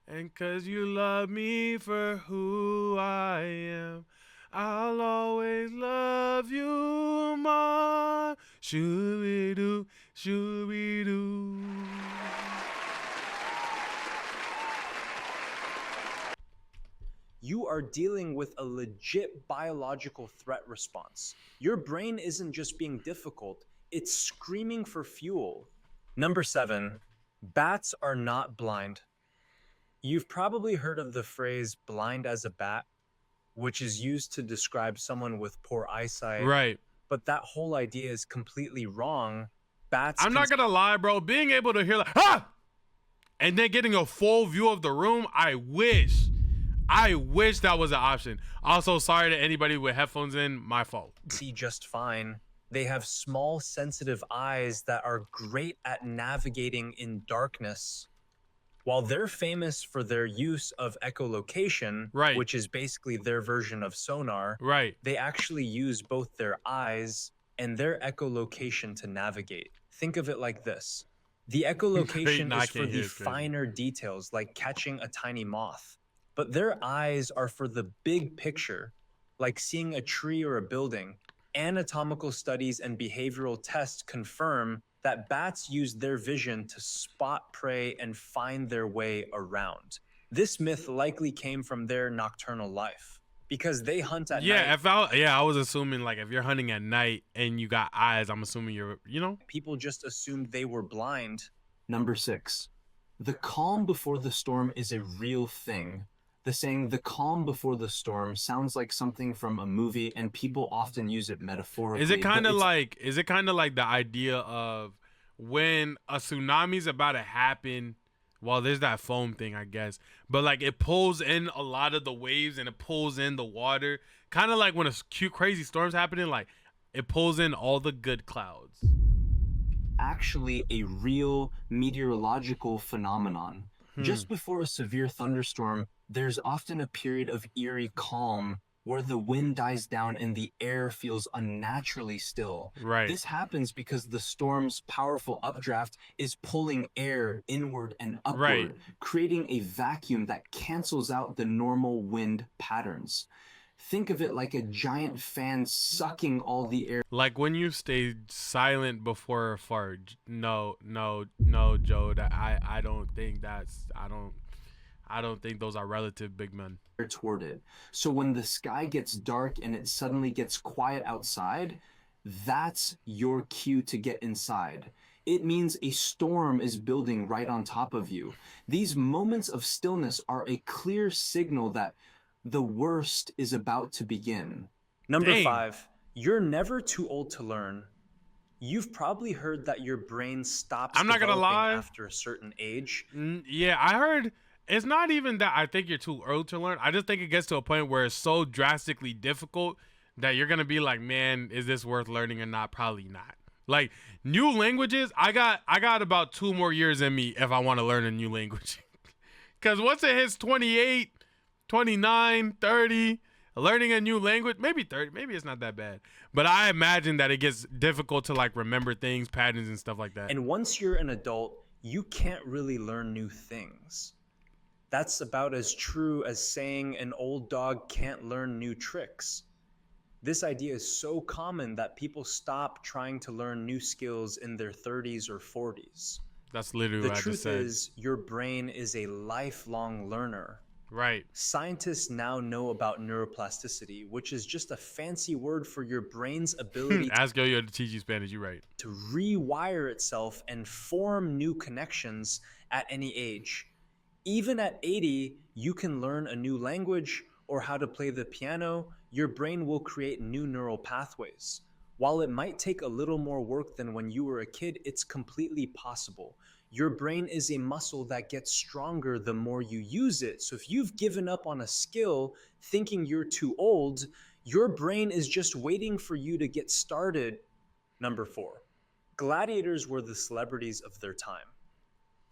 And 'cause you love me for who I am, I'll always love you more. Shoo-be-doo, shoo-be-doo. You are dealing with a legit biological threat response. Your brain isn't just being difficult, it's screaming for fuel. Number 7, bats are not blind. You've probably heard of the phrase blind as a bat, which is used to describe someone with poor eyesight. Right. But that whole idea is completely wrong. I'm not gonna lie, bro. Being able to hear like, ah! And then getting a full view of the room, I wish that was an option. Also, sorry to anybody with headphones in, my fault. See just fine. They have small, sensitive eyes that are great at navigating in darkness. While they're famous for their use of echolocation, right, which is basically their version of sonar, right, they actually use both their eyes and their echolocation to navigate. Think of it like this. The echolocation is for the finer details, like catching a tiny moth. But their eyes are for the big picture, like seeing a tree or a building. Anatomical studies and behavioral tests confirm that bats use their vision to spot prey and find their way around. This myth likely came from their nocturnal life because they hunt at night. I was assuming like if you're hunting at night and you got eyes, I'm assuming you're, People just assumed they were blind. Number 6, the calm before the storm is a real thing. The saying, the calm before the storm, sounds like something from a movie, and people often use it metaphorically. Is it kind of like the idea of when a tsunami's about to happen? Well, there's that foam thing, I guess, but like it pulls in a lot of the waves and it pulls in the water. Kind of like when a crazy storm's happening, like it pulls in all the good clouds. Actually, a real meteorological phenomenon. Just before a severe thunderstorm, there's often a period of eerie calm where the wind dies down and the air feels unnaturally still. Right. This happens because the storm's powerful updraft is pulling air inward and upward, creating a vacuum that cancels out the normal wind patterns. Think of it like a giant fan sucking all the air. Like when you stay silent before a fart. No, Joe. I don't think those are relative, big men. Toward it. So when the sky gets dark and it suddenly gets quiet outside, that's your cue to get inside. It means a storm is building right on top of you. These moments of stillness are a clear signal that the worst is about to begin. Number 5, you're never too old to learn. You've probably heard that your brain stops developing after a certain age. Yeah, I heard it's not even that I think you're too early to learn. I just think it gets to a point where it's so drastically difficult that you're going to be like, man, is this worth learning or not? Probably not. Like new languages, I got about 2 more years in me if I want to learn a new language. Because once it hits 28, 29, 30, learning a new language, maybe 30, maybe it's not that bad. But I imagine that it gets difficult to like remember things, patterns and stuff like that. And once you're an adult, you can't really learn new things. That's about as true as saying an old dog can't learn new tricks. This idea is so common that people stop trying to learn new skills in their 30s or 40s. That's literally The what I truth just said. is, your brain is a lifelong learner. Right. Scientists now know about neuroplasticity, which is just a fancy word for your brain's ability Ask Yo-Yo to teach you Spanish. You're right. to rewire itself and form new connections at any age. Even at 80, you can learn a new language or how to play the piano. Your brain will create new neural pathways. While it might take a little more work than when you were a kid, it's completely possible. Your brain is a muscle that gets stronger the more you use it. So if you've given up on a skill thinking you're too old, your brain is just waiting for you to get started. Number 4, gladiators were the celebrities of their time.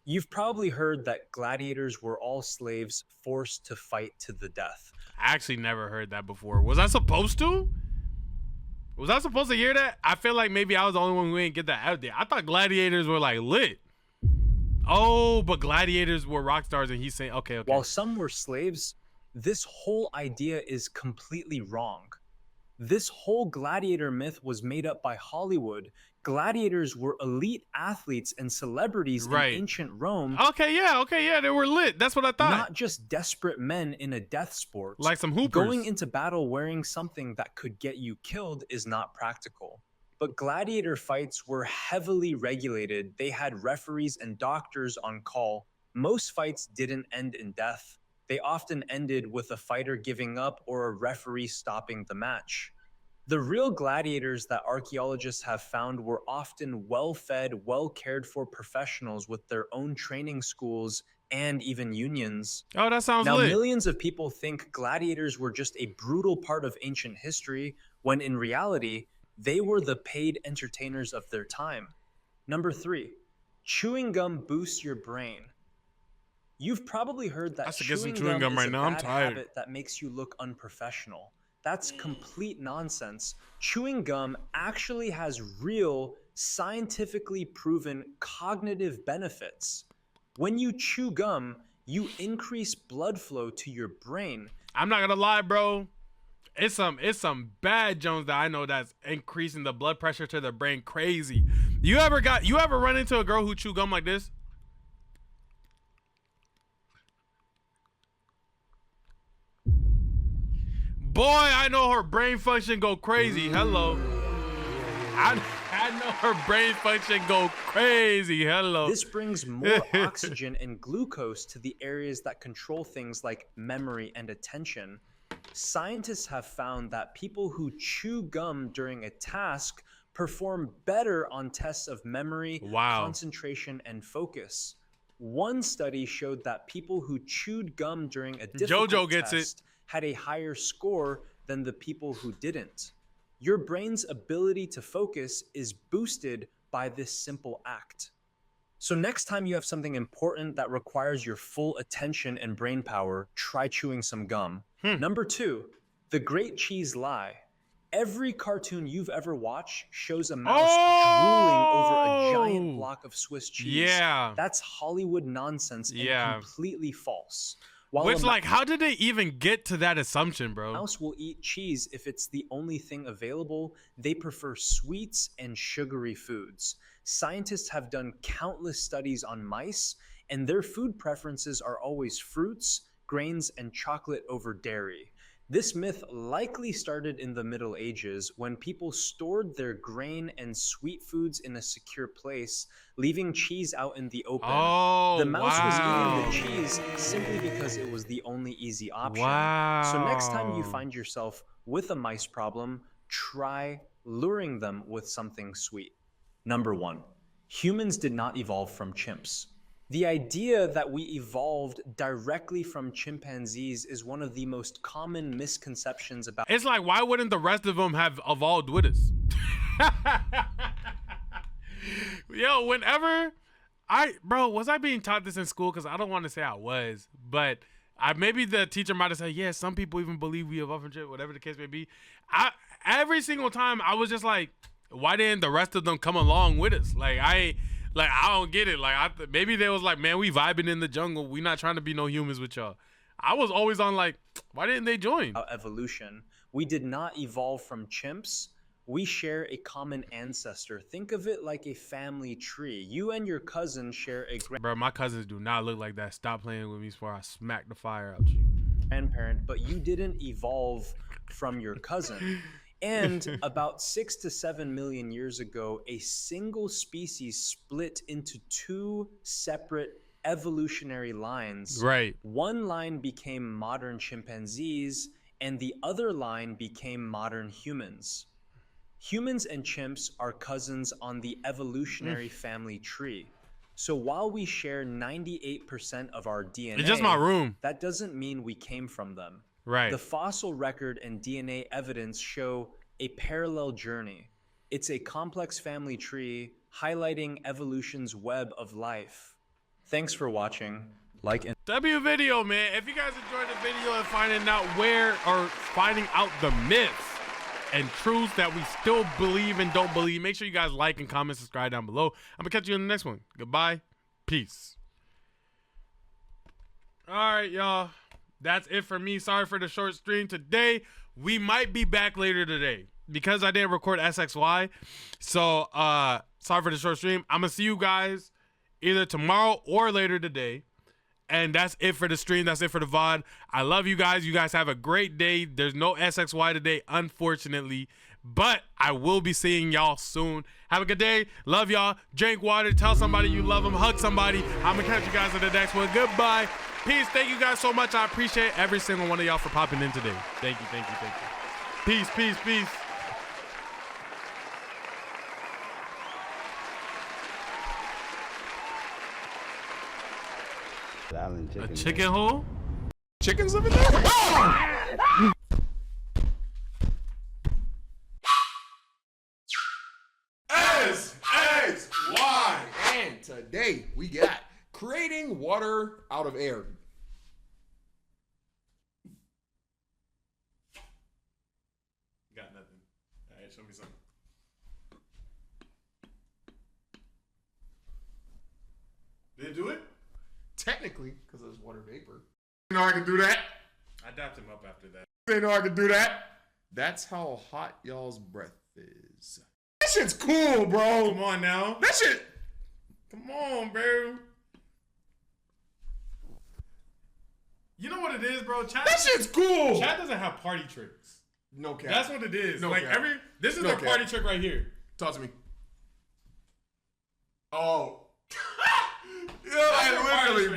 You've probably heard that gladiators were all slaves forced to fight to the death. I actually never heard that before. Was I supposed to? Was I supposed to hear that? I feel like maybe I was the only one who didn't get that out there. I thought gladiators were like lit. Oh, but gladiators were rock stars, and he's saying, okay. While some were slaves, this whole idea is completely wrong. This whole gladiator myth was made up by Hollywood. Gladiators were elite athletes and celebrities in ancient Rome. Okay, yeah, they were lit. That's what I thought. Not just desperate men in a death sport. Like some hoopers. Going into battle wearing something that could get you killed is not practical. But gladiator fights were heavily regulated. They had referees and doctors on call. Most fights didn't end in death. They often ended with a fighter giving up or a referee stopping the match. The real gladiators that archaeologists have found were often well-fed, well-cared-for professionals with their own training schools and even unions. Oh, that sounds lit. Now, lit. Millions of people think gladiators were just a brutal part of ancient history, when in reality, they were the paid entertainers of their time. Number 3, chewing gum boosts your brain. You've probably heard that chewing gum is a bad habit that makes you look unprofessional. That's complete nonsense. Chewing gum actually has real, scientifically proven cognitive benefits. When you chew gum, you increase blood flow to your brain. I'm not gonna lie, bro. It's some bad Jones that I know that's increasing the blood pressure to the brain crazy. You ever run into a girl who chew gum like this? Boy, I know her brain function go crazy. Hello. I know her brain function go crazy. Hello. This brings more oxygen and glucose to the areas that control things like memory and attention. Scientists have found that people who chew gum during a task perform better on tests of memory, concentration, and focus. One study showed that people who chewed gum during a difficult test had a higher score than the people who didn't. Your brain's ability to focus is boosted by this simple act. So next time you have something important that requires your full attention and brain power, try chewing some gum. Number 2, the great cheese lie. Every cartoon you've ever watched shows a mouse drooling over a giant block of Swiss cheese. Yeah. That's Hollywood nonsense and completely false. How did they even get to that assumption, bro? A mouse will eat cheese if it's the only thing available. They prefer sweets and sugary foods. Scientists have done countless studies on mice, and their food preferences are always fruits, grains, and chocolate over dairy. This myth likely started in the Middle Ages when people stored their grain and sweet foods in a secure place, leaving cheese out in the open. The mouse was eating the cheese simply because it was the only easy option. So next time you find yourself with a mice problem, try luring them with something sweet. Number 1, humans did not evolve from chimps. The idea that we evolved directly from chimpanzees is one of the most common misconceptions about. It's like, why wouldn't the rest of them have evolved with us? Yo, was I being taught this in school? Because I don't want to say I was, but maybe the teacher might have said, yeah, some people even believe we evolved from chimps, whatever the case may be. Every single time I was just like, why didn't the rest of them come along with us? Like, Like, I don't get it. Like, maybe they was like, man, we vibing in the jungle. We not trying to be no humans with y'all. I was always on like, why didn't they join? Evolution. We did not evolve from chimps. We share a common ancestor. Think of it like a family tree. You and your cousin share a Bro, my cousins do not look like that. Stop playing with me before I smack the fire out you. grandparent, but you didn't evolve from your cousin. And about 6 to 7 million years ago, a single species split into 2 separate evolutionary lines. Right. One line became modern chimpanzees, and the other line became modern humans. Humans and chimps are cousins on the evolutionary family tree. So while we share 98% of our DNA, It's just my room. that doesn't mean we came from them. Right. The fossil record and DNA evidence show a parallel journey. It's a complex family tree highlighting evolution's web of life. Thanks for watching. Like and W video, man. If you guys enjoyed the video and finding out the myths and truths that we still believe and don't believe, make sure you guys like and comment, subscribe down below. I'm gonna catch you in the next one. Goodbye. Peace. All right, y'all. That's it for me. Sorry for the short stream today. We might be back later today because I didn't record SXY. So sorry for the short stream. I'm gonna see you guys either tomorrow or later today. And that's it for the stream. That's it for the VOD. I love you guys. You guys have a great day. There's no SXY today, unfortunately. But I will be seeing y'all soon. Have a good day. Love y'all. Drink water. Tell somebody you love them. Hug somebody. I'm going to catch you guys in the next one. Goodbye. Peace. Thank you guys so much. I appreciate every single one of y'all for popping in today. Thank you. Thank you. Thank you. Peace. Peace. Peace. A chicken hole? Chickens over there? Oh! S-X-Y. And today we got creating water out of air. Got nothing. All right, show me something. Did it do it? Technically, because it's water vapor. You know I can do that? I dapped him up after that. They know I can do that? That's how hot y'all's breath is. That shit's cool, bro. Come on now. That shit. Come on, bro. You know what it is, bro? Chat, That shit's cool. Chat doesn't have party tricks. No cap. That's what it is. No like cap. this is No their cap. party trick right here. Talk to me. Oh. That's your party Literally, trick,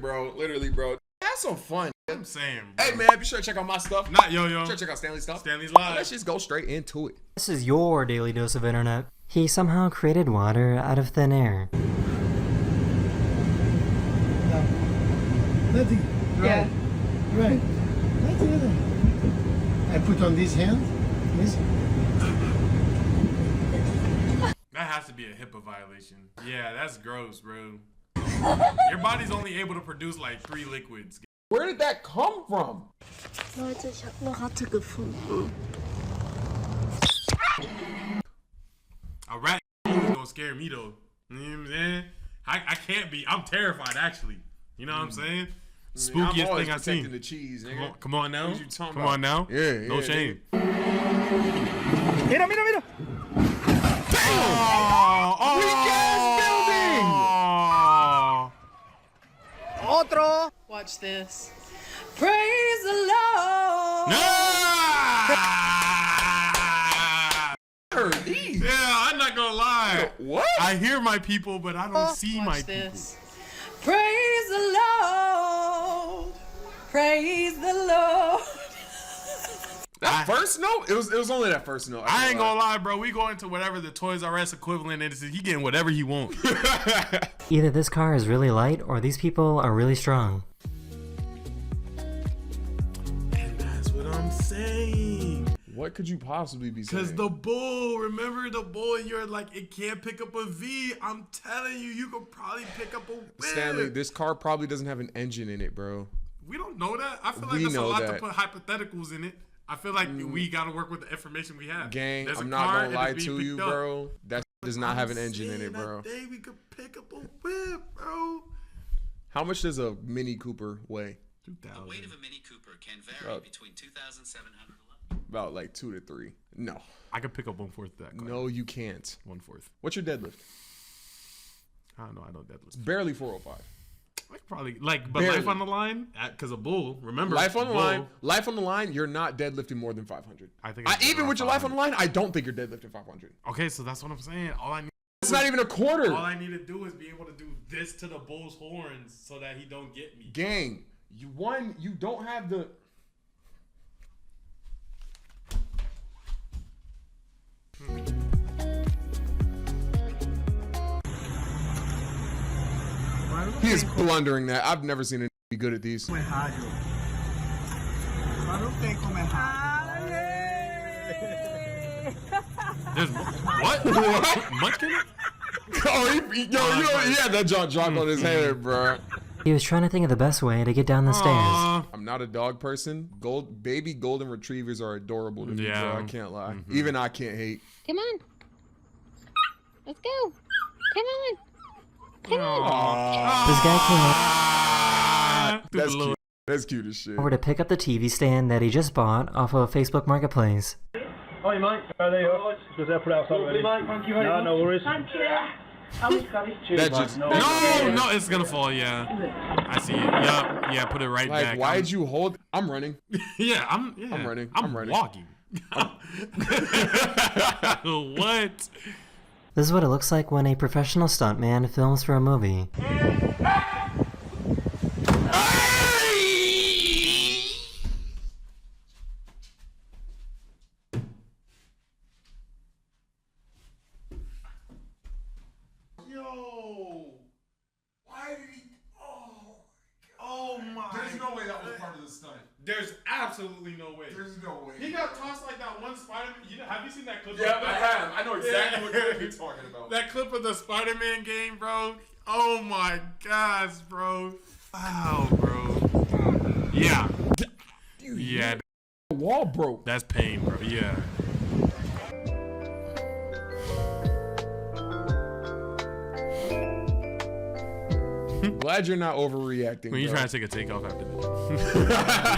bro. Literally, bro. That's some fun. I'm saying, bro. Hey, man, be sure to check out my stuff. Not yo-yo. Be sure to check out Stanley's stuff. Stanley's live. Let's just go straight into it. This is your daily dose of internet. He somehow created water out of thin air. Nothing. Right. Right. Nothing. I put on this hand. This. That has to be a HIPAA violation. Yeah, that's gross, bro. Your body's only able to produce like 3 liquids. Where did that come from? Leute, ich hab eine Ratte gefunden. A rat is gonna scare me though. You know what I'm saying? I can't be. I'm terrified actually. You know what I'm saying? Spookiest thing I've seen. The cheese, nigga. Come on now. What you talking Come about? on now. Yeah, No yeah, shame. Mira, mira, mira. Oh, Otro. Watch this. Praise the Lord. Heard these. Yeah, I'm not gonna lie. What? I hear my people, but I don't see my Watch people. this. Praise the Lord. Praise the Lord. That first note? It was only that first note. I ain't gonna lie, bro. We go into whatever the Toys R Us equivalent is. He getting whatever he wants. Either this car is really light or these people are really strong. And that's what I'm saying. What could you possibly be saying? Cause the bull, remember the bull? You're like, it can't pick up a V. I'm telling you, you could probably pick up a whip. Stanley, this car probably doesn't have an engine in it, bro. We don't know that. I feel like We there's a know lot to that. put hypotheticals in it. I feel like we gotta work with the information we have. Gang, There's a I'm car not and gonna lie it's being to you, picked up. bro. That's does not have an engine in it, bro. That day we could pick up a whip, bro. How much does a Mini Cooper weigh? 2,000. The weight of a Mini Cooper can vary between 2,711. About like 2 to 3. No. I could pick up 1/4 that car. No, you can't. 1/4. What's your deadlift? I don't know. I don't deadlift. It's barely 405. I could probably but Barely. life on the line because a bull. Remember, Life on the bull, line. Life on the line. You're not deadlifting more than 500. I think Even with your life on the line, I don't think you're deadlifting 500. Okay, so that's what I'm saying. All I need. It's not even a quarter. All I need to do is be able to do this to the bull's horns so that he don't get me. Gang, you don't have the. He is blundering that. I've never seen him be good at these. There's what? What? Munchkin? Oh, he had that jaw drop on his head, bro. He was trying to think of the best way to get down the stairs. I'm not a dog person. Baby golden retrievers are adorable to me, bro. I can't lie. Even I can't hate. Come on. Let's go. Come on. Come on. This guy That's cute. That's cute as shit. came over to pick up the TV stand that he just bought off of Facebook Marketplace. Hi, mate. There you are. Just put out something. Thank you very much. No worries. Thank you. That just No, it's gonna fall. Yeah, I see it. Yeah, put it right back. Why did you hold? I'm running. I'm running. I'm running. Walking. What? This is what it looks like when a professional stuntman films for a movie. There's no way that was part of the stunt. There's absolutely no way. There's no way. He got tossed like that one Spider-Man. Have you seen that clip? Yeah, I have. I know exactly what clip you're talking about. That clip of the Spider-Man game, bro. Oh my gosh, bro. Wow, bro. Yeah. Yeah. The wall broke. That's pain, bro. Yeah. Glad you're not overreacting. When you bro. trying to take a takeoff after this.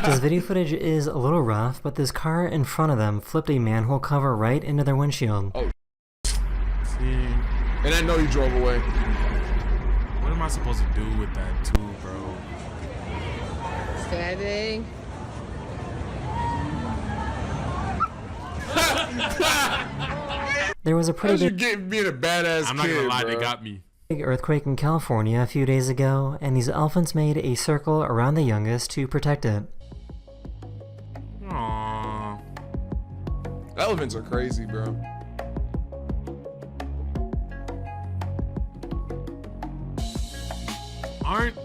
This video footage is a little rough, but this car in front of them flipped a manhole cover right into their windshield. Oh. See. And I know you drove away. What am I supposed to do with that too, bro? Steady. There was a pretty big being a badass I'm not kid, gonna lie, bro. they got me. earthquake in California a few days ago, and these elephants made a circle around the youngest to protect it. Aww. Elephants are crazy, bro.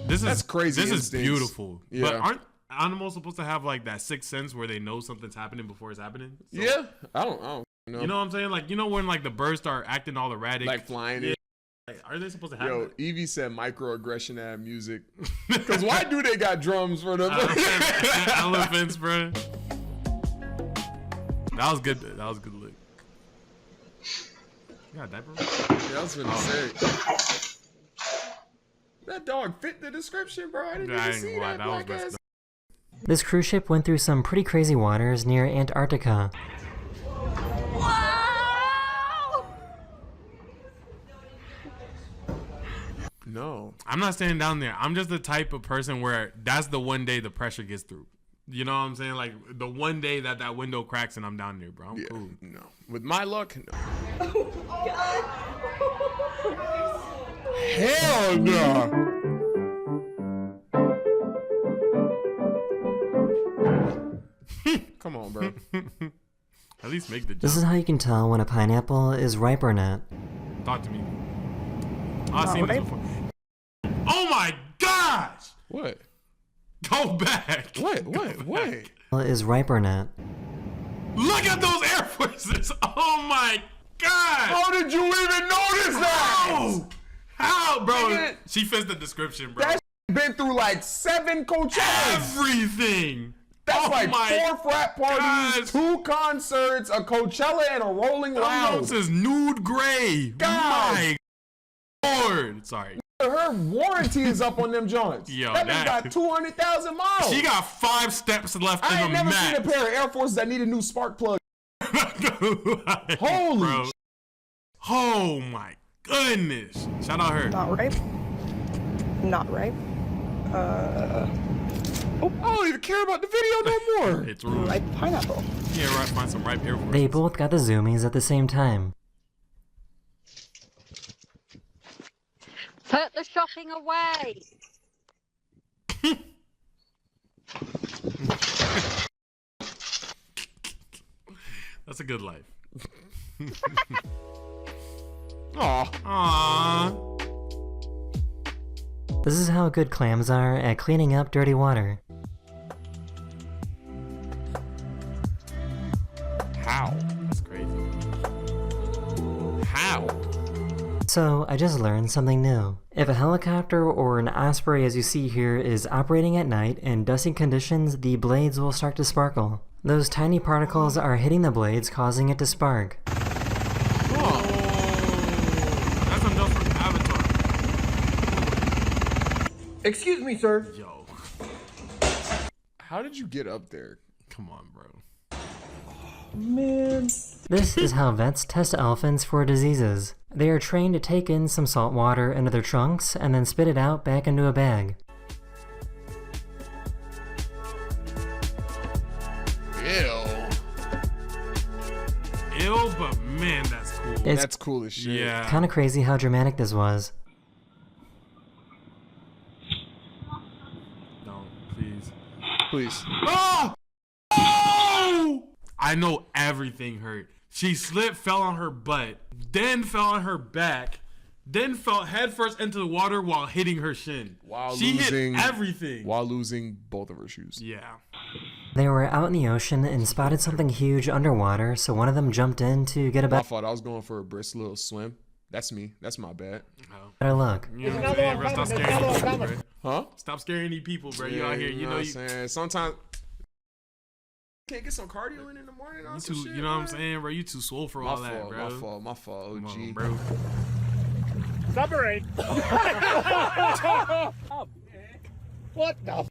That's crazy This is instincts. beautiful. Yeah. But aren't animals supposed to have like that sixth sense where they know something's happening before it's happening? So, Yeah, I don't know. You know what I'm saying? Like, you know when like the birds start acting all erratic, Like flying yeah. in. Like, are they supposed to have Yo, that? Evie said microaggression ad music. Because why do they got drums for them? Elephants, bro. That was good. That was a good look. You got a diaper? Yeah, I was gonna say. That dog fit the description, bro. I didn't even see that black ass. This cruise ship went through some pretty crazy waters near Antarctica. No. I'm not staying down there. I'm just the type of person where that's the one day the pressure gets through. You know what I'm saying? Like the one day that window cracks and I'm down there, bro. I'm cool. No. With my luck, no. Hell no. Come on, bro. At least make the jump. This is how you can tell when a pineapple is ripe or not. Talk to me. I've seen this before. Oh my gosh! What? Go back. What? Is ripe or not. Look at those Air Forces. Oh my god. How did you even notice that? How, bro? Nigga, she fits the description, bro. That been through like 7 Coachellas. Everything. That's like my 4 frat parties, 2 concerts, a Coachella, and a Rolling Loud. This is nude gray. God. My Lord. Sorry. Her warranty is up on them joints. Yo, that bitch got 200,000 miles. She got 5 steps left in the I ain't never max. seen a pair of Air Forces that need a new spark plug. Holy bro. Oh my goodness. Shout out her. Not ripe. Not ripe. I don't even care about the video no more. It's rude. Ripe pineapple. Yeah, right. Find some ripe Air Forces. They both got the zoomies at the same time. Put the shopping away. That's a good life. Aww. This is how good clams are at cleaning up dirty water. How? That's crazy. How? So, I just learned something new. If a helicopter or an Osprey as you see here is operating at night in dusty conditions, the blades will start to sparkle. Those tiny particles are hitting the blades, causing it to spark. Oh. That's enough for Avatar. Excuse me, sir. Yo. How did you get up there? Come on, bro. Man. This is how vets test elephants for diseases. They are trained to take in some salt water into their trunks and then spit it out back into a bag. Ew, but man, that's cool. That's cool as shit. Yeah. Kinda crazy how dramatic this was. No, please. Please. Oh! Oh! I know everything hurt. She slipped, fell on her butt, then fell on her back, then fell headfirst into the water while hitting her shin. She hit everything. While losing both of her shoes. Yeah. They were out in the ocean and spotted something huge underwater, so one of them jumped in to get a My fault. I was going for a brisk little swim. That's me. That's my bad. better look. You know what I'm saying, bro? Stop scaring any people, bro. Huh? Stop scaring any people, bro. You Yeah, out here, you know what you. I'm saying? Sometimes can't get some cardio in the morning. You, too, you know what I'm saying, bro? You too swole for all that, bro. My fault, Come OG. on, bro. Separate. What the?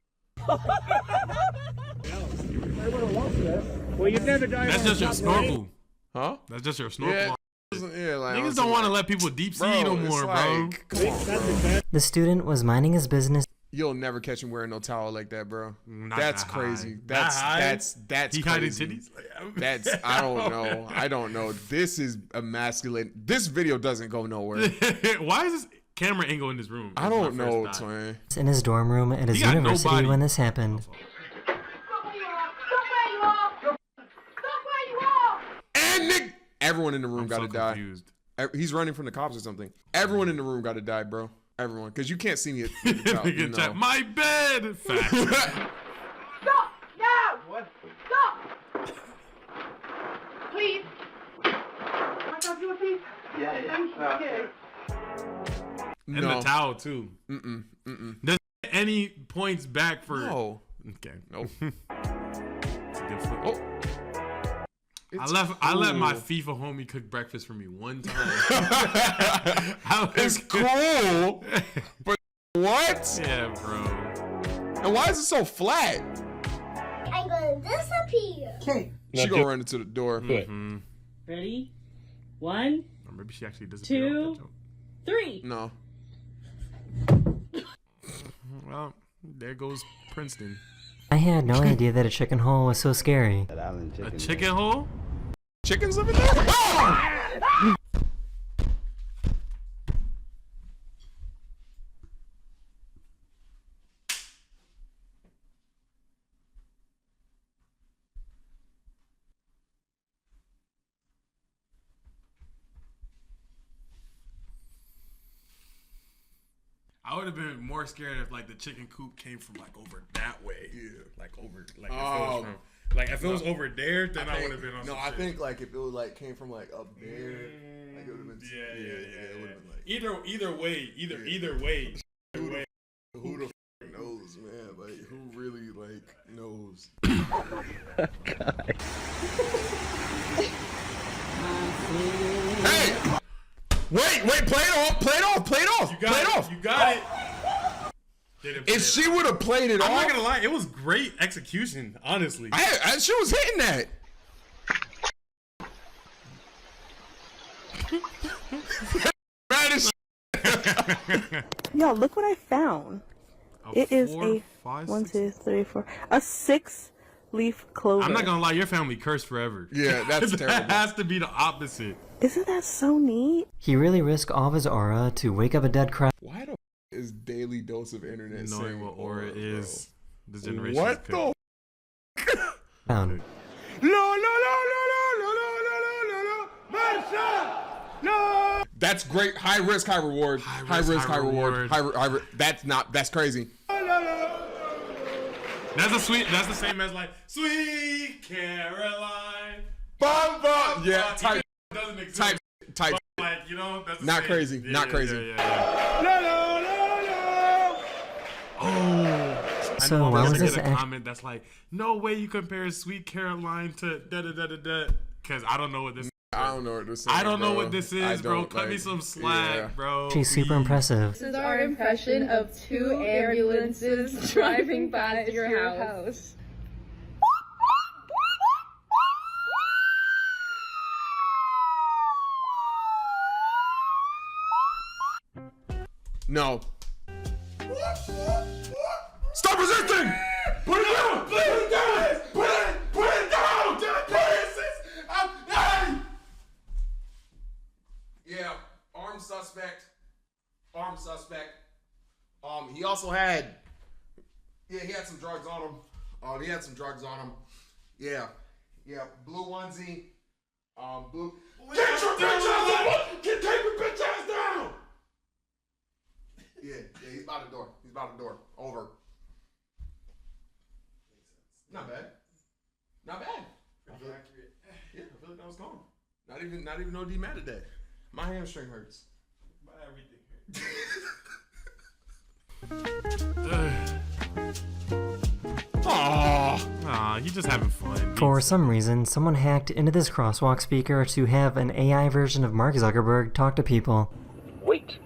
Well, you've never died. That's just your snorkel. Huh? That's just your snorkel. Yeah, like, Niggas don't want to let people deep sea no more, bro. Come on, bro. The student was minding his business. You'll never catch him wearing no towel like that, bro. Not That's that crazy. high. That's He hiding crazy. titties. That's I don't know. This is emasculating. This video doesn't go nowhere. Why is this camera angle in this room? I don't know, twin. In his dorm room at his He got university nobody. when this happened. And Nick, everyone in the room I'm got to so die. confused. He's running from the cops or something. Everyone in the room got to die, bro. Everyone, because you can't see me at the top. Nigga chat, my bed. Facts. Stop! Now! What? Stop! Please. I got you a piece. Yeah. And the towel too. Does any points back for? No. Okay. Nope. It's a good flip. Oh. I let my FIFA homie cook breakfast for me one time. It's cool, but what? Yeah, bro. And why is it so flat? I'm gonna disappear. Okay. She gonna run into the door. Mm-hmm. Ready? 1, Or maybe she actually doesn't. 2, 3. No. Well, there goes Princeton. I had no idea that a chicken hole was so scary. A chicken hole? Chickens living there? Oh! I would have been more scared if like the chicken coop came from like over that way. Yeah. Like over like if it was over there, then I would have been on some shit. think like if it was like came from like up there, like it would have been Yeah. it would have been like Either way. who the f knows, man? Like who really like like nose. Hey! Wait, play it off. You got it. If she would have played it off, I'm not gonna lie, it was great execution, honestly. She was hitting that. Yo, look what I found. It is a 6-leaf clover. I'm not gonna lie, your family cursed forever. Yeah, that's terrible. That has to be the opposite. Isn't that so neat? He really risked all of his aura to wake up a dead crowd. Why the is daily dose of internet knowing what aura is? This generation. What the? Found. That's great. High risk, high reward. High risk, high reward. That's crazy. That's the same as like Sweet Caroline. Yeah, type. Doesn't exist. Type. Like, you know, that's the not same. crazy. Yeah, not crazy. So why was this a comment that's like, no way you compare Sweet Caroline to da da da da da? Because I don't know what this. I don't know what this is. I don't know what this is, bro. Cut me some slack, bro. She's super impressive. This is our impression of 2 ambulances driving by your house. No. Stop resisting! Put it down! Put it down! Put it down! Yeah, armed suspect. He also had. Yeah, he had some drugs on him. Yeah. Blue onesie. Blue. Get your bitch ass down! Take your bitch ass down! Yeah, he's by the door. Over. Not bad. Yeah, I feel like that was gone. Not even no D mat today. My hamstring hurts. My everything hurts. Aw, he's just having fun. For some reason, someone hacked into this crosswalk speaker to have an AI version of Mark Zuckerberg talk to people. Wait.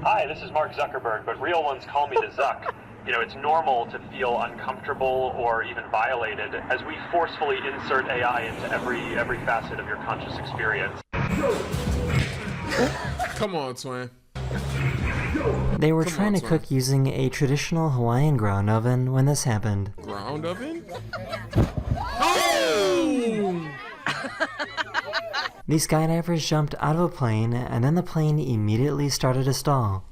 Hi, this is Mark Zuckerberg, but real ones call me the Zuck. You know, it's normal to feel uncomfortable or even violated as we forcefully insert AI into every facet of your conscious experience. Come on, twin. They were trying to cook using a traditional Hawaiian ground oven when this happened. Ground oven? Oh! These skydivers jumped out of a plane, and then the plane immediately started to stall.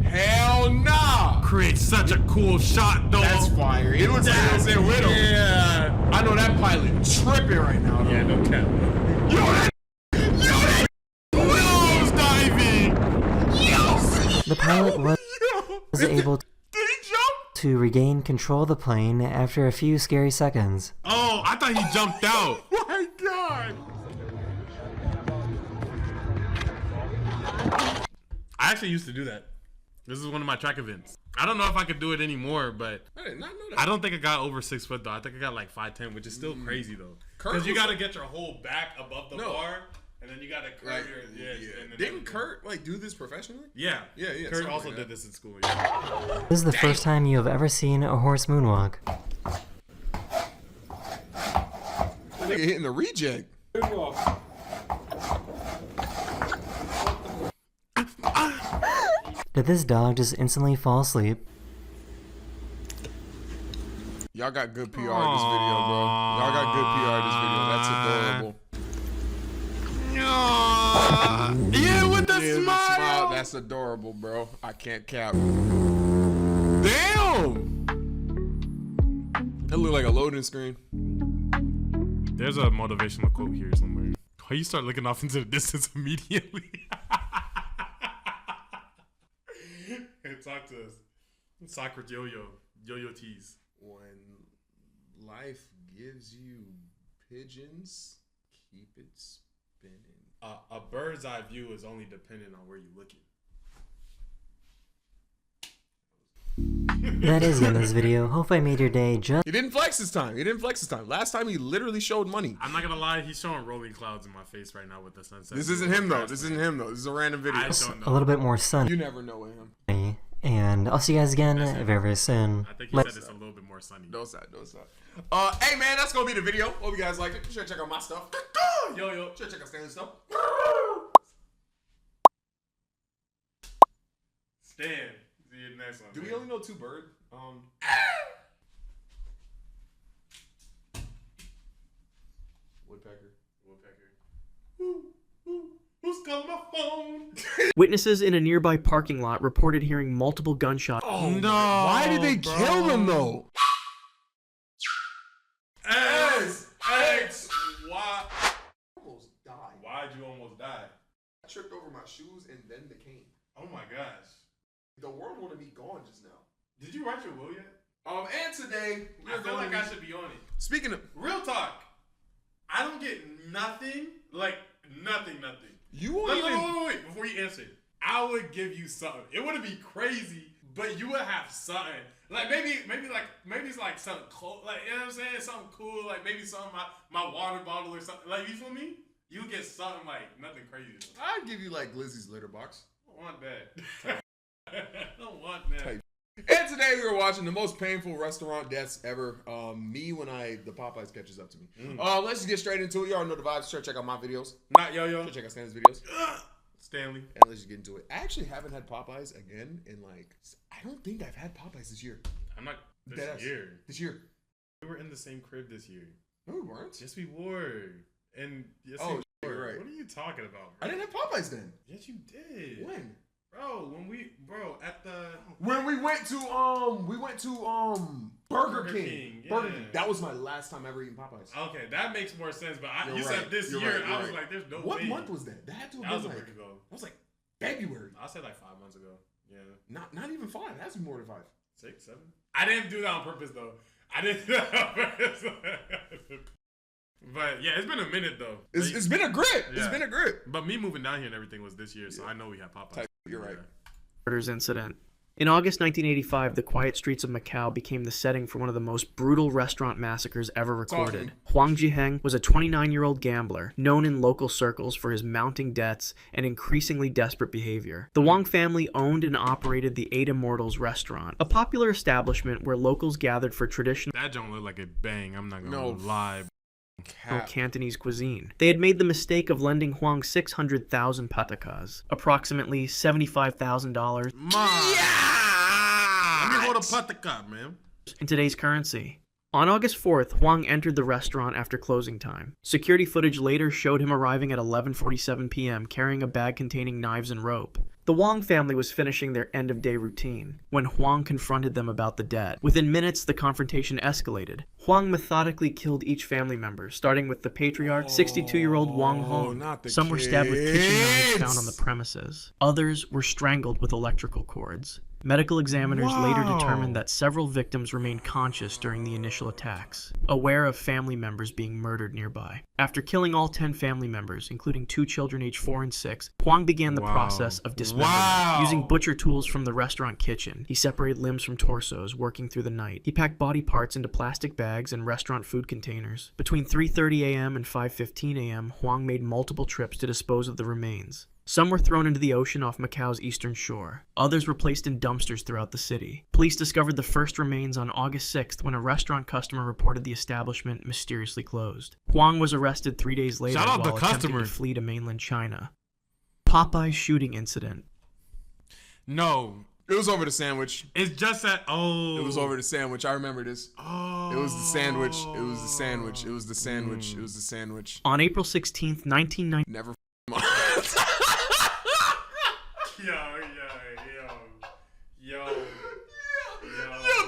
Hell nah! Creates such a cool shot, though. That's fire. It looks like it was in with him. Yeah. I know that pilot tripping right now, though. Yeah, no cap. Nose diving! The pilot was able to regain control of the plane after a few scary seconds. Oh, I thought he jumped out. Oh my god! I actually used to do that. This is one of my track events. I don't know if I could do it anymore, but I did not know that. I don't think I got over 6 foot though. I think I got like 5'10", which is still crazy though. Because you got to get your whole back above the bar, and then you got to curve your And then Didn't Kurt like do this professionally? Yeah. Kurt also like did this in school. Yeah. This is the first time you have ever seen a horse moonwalk. That nigga hitting the reject. Did this dog just instantly fall asleep? Y'all got good PR in this video, bro. Y'all got good PR in this video. That's adorable. Yeah, with the smile. That's adorable, bro. I can't cap. Damn! That look like a loading screen. There's a motivational quote here somewhere. Why you start looking off into the distance immediately? Hey, talk to us. Soccer yo-yo tease. When life gives you pigeons, keep it spinning. A bird's eye view is only dependent on where you're looking. That is the end of this video. Hope I made your day just... He didn't flex this time. He didn't flex this time. Last time he literally showed money. I'm not gonna lie, he's showing rolling clouds in my face right now with the sunset. This isn't him though. This isn't him though. This is a random video. I don't know. A little bit more sunny. You never know with him. And I'll see you guys again very, very soon. I think he said it's a little bit more sunny. No side, no side. Hey man, that's gonna be the video. Hope you guys liked it. Be sure to check out my stuff. Yo. Sure to check out Stanley's stuff. Stan. See you next one. Do we only know 2 bird? Woodpecker. Who's calling my phone? Witnesses in a nearby parking lot reported hearing multiple gunshots. Oh no! Why did they kill them though? Why? Almost died. Why'd you almost die? I tripped over my shoes and then the cane. Oh my gosh. The world would have been gone just now. Did you write your will yet? And today I feel like I should be on it. Speaking of real talk, I don't get nothing. Like nothing. You won't wait. Before you answer, I would give you something. It wouldn't be crazy, but you would have something. Like maybe it's like something cool. Like you know what I'm saying? Something cool. Like maybe something my water bottle or something. Like you feel me? You get something like nothing crazy. I'd give you like Glizzy's litter box. I don't want that. I don't want that. And today we were watching the most painful restaurant deaths ever. Me when the Popeyes catches up to me. Let's just get straight into it. You already know the vibes. Sure, check out my videos. Not yo. Sure, check out Stanley's videos. Stanley. And let's just get into it. I actually haven't had Popeyes again in like, I don't think I've had Popeyes this year. I'm not this year. This year. We were in the same crib this year. No, we weren't. Yes, we were. And yes, oh, we were. Right. What are you talking about, bro? I didn't have Popeyes then. Yes, you did. When? Bro, when we went to Burger King. Yeah. Burger King. That was my last time ever eating Popeyes. Okay, that makes more sense. But you said this year. Right, I was like, there's no way. What month was that? That had to have been was a like, week ago. That was like February. I said like 5 months ago. Yeah. Not even 5. It has to be more than 5. 6, 7. I didn't do that on purpose though. I didn't do that on purpose. But yeah, it's been a minute though. It's been a grip. Yeah. It's been a grip. But me moving down here and everything was this year, so I know we had Popeyes. You're right. Murders incident. In August 1985, the quiet streets of Macau became the setting for one of the most brutal restaurant massacres ever recorded. Huang Jiheng was a 29-year-old gambler, known in local circles for his mounting debts and increasingly desperate behavior. The Wang family owned and operated the Eight Immortals restaurant, a popular establishment where locals gathered for traditional... That don't look like a bang, I'm not gonna lie. Cantonese cuisine. They had made the mistake of lending Huang 600,000 patakas, approximately $75,000. Let me hold a pataka, man. In today's currency. On August 4th, Huang entered the restaurant after closing time. Security footage later showed him arriving at 11:47 p.m. carrying a bag containing knives and rope. The Wang family was finishing their end-of-day routine when Huang confronted them about the debt. Within minutes, the confrontation escalated. Huang methodically killed each family member, starting with the patriarch, 62-year-old Wang Hong. Some were stabbed with kitchen knives found on the premises. Others were strangled with electrical cords. Medical examiners later determined that several victims remained conscious during the initial attacks, aware of family members being murdered nearby. After killing all 10 family members, including 2 children aged 4 and 6, Huang began the process of dismemberment. Using butcher tools from the restaurant kitchen, he separated limbs from torsos, working through the night. He packed body parts into plastic bags and restaurant food containers. Between 3:30 a.m. and 5:15 a.m., Huang made multiple trips to dispose of the remains. Some were thrown into the ocean off Macau's eastern shore. Others were placed in dumpsters throughout the city. Police discovered the first remains on August 6th when a restaurant customer reported the establishment mysteriously closed. Huang was arrested 3 days later while attempting to flee to mainland China. Popeye's shooting incident. No. It was over the sandwich. It's just that, It was over the sandwich. I remember this. It was the sandwich. It was the sandwich. It was the sandwich. It was the sandwich. On April 16th, 1990. Never Yo,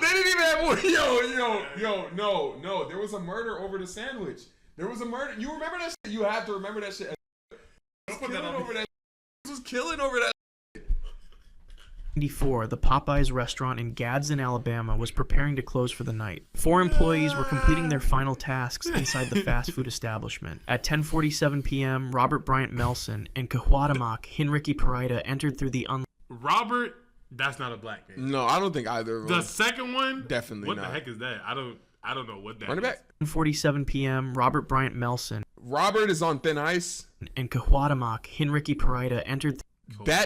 they didn't even have one. No. There was a murder over the sandwich. There was a murder. You remember that shit? You have to remember that shit. Was killing over that. 1994, the Popeyes restaurant in Gadsden, Alabama was preparing to close for the night. 4 employees were completing their final tasks inside the fast food establishment. At 10:47 p.m., Robert Bryant Melson and Kahuatamak Hinricky Parida entered through the Robert That's not a black man. No, I don't think either of them. The second one? Definitely what not. What the heck is that? I don't know what that Run it back. 1:47 p.m., Robert Bryant Melson. Robert is on thin ice. And Cohwadamak, Hinricky Parida entered. That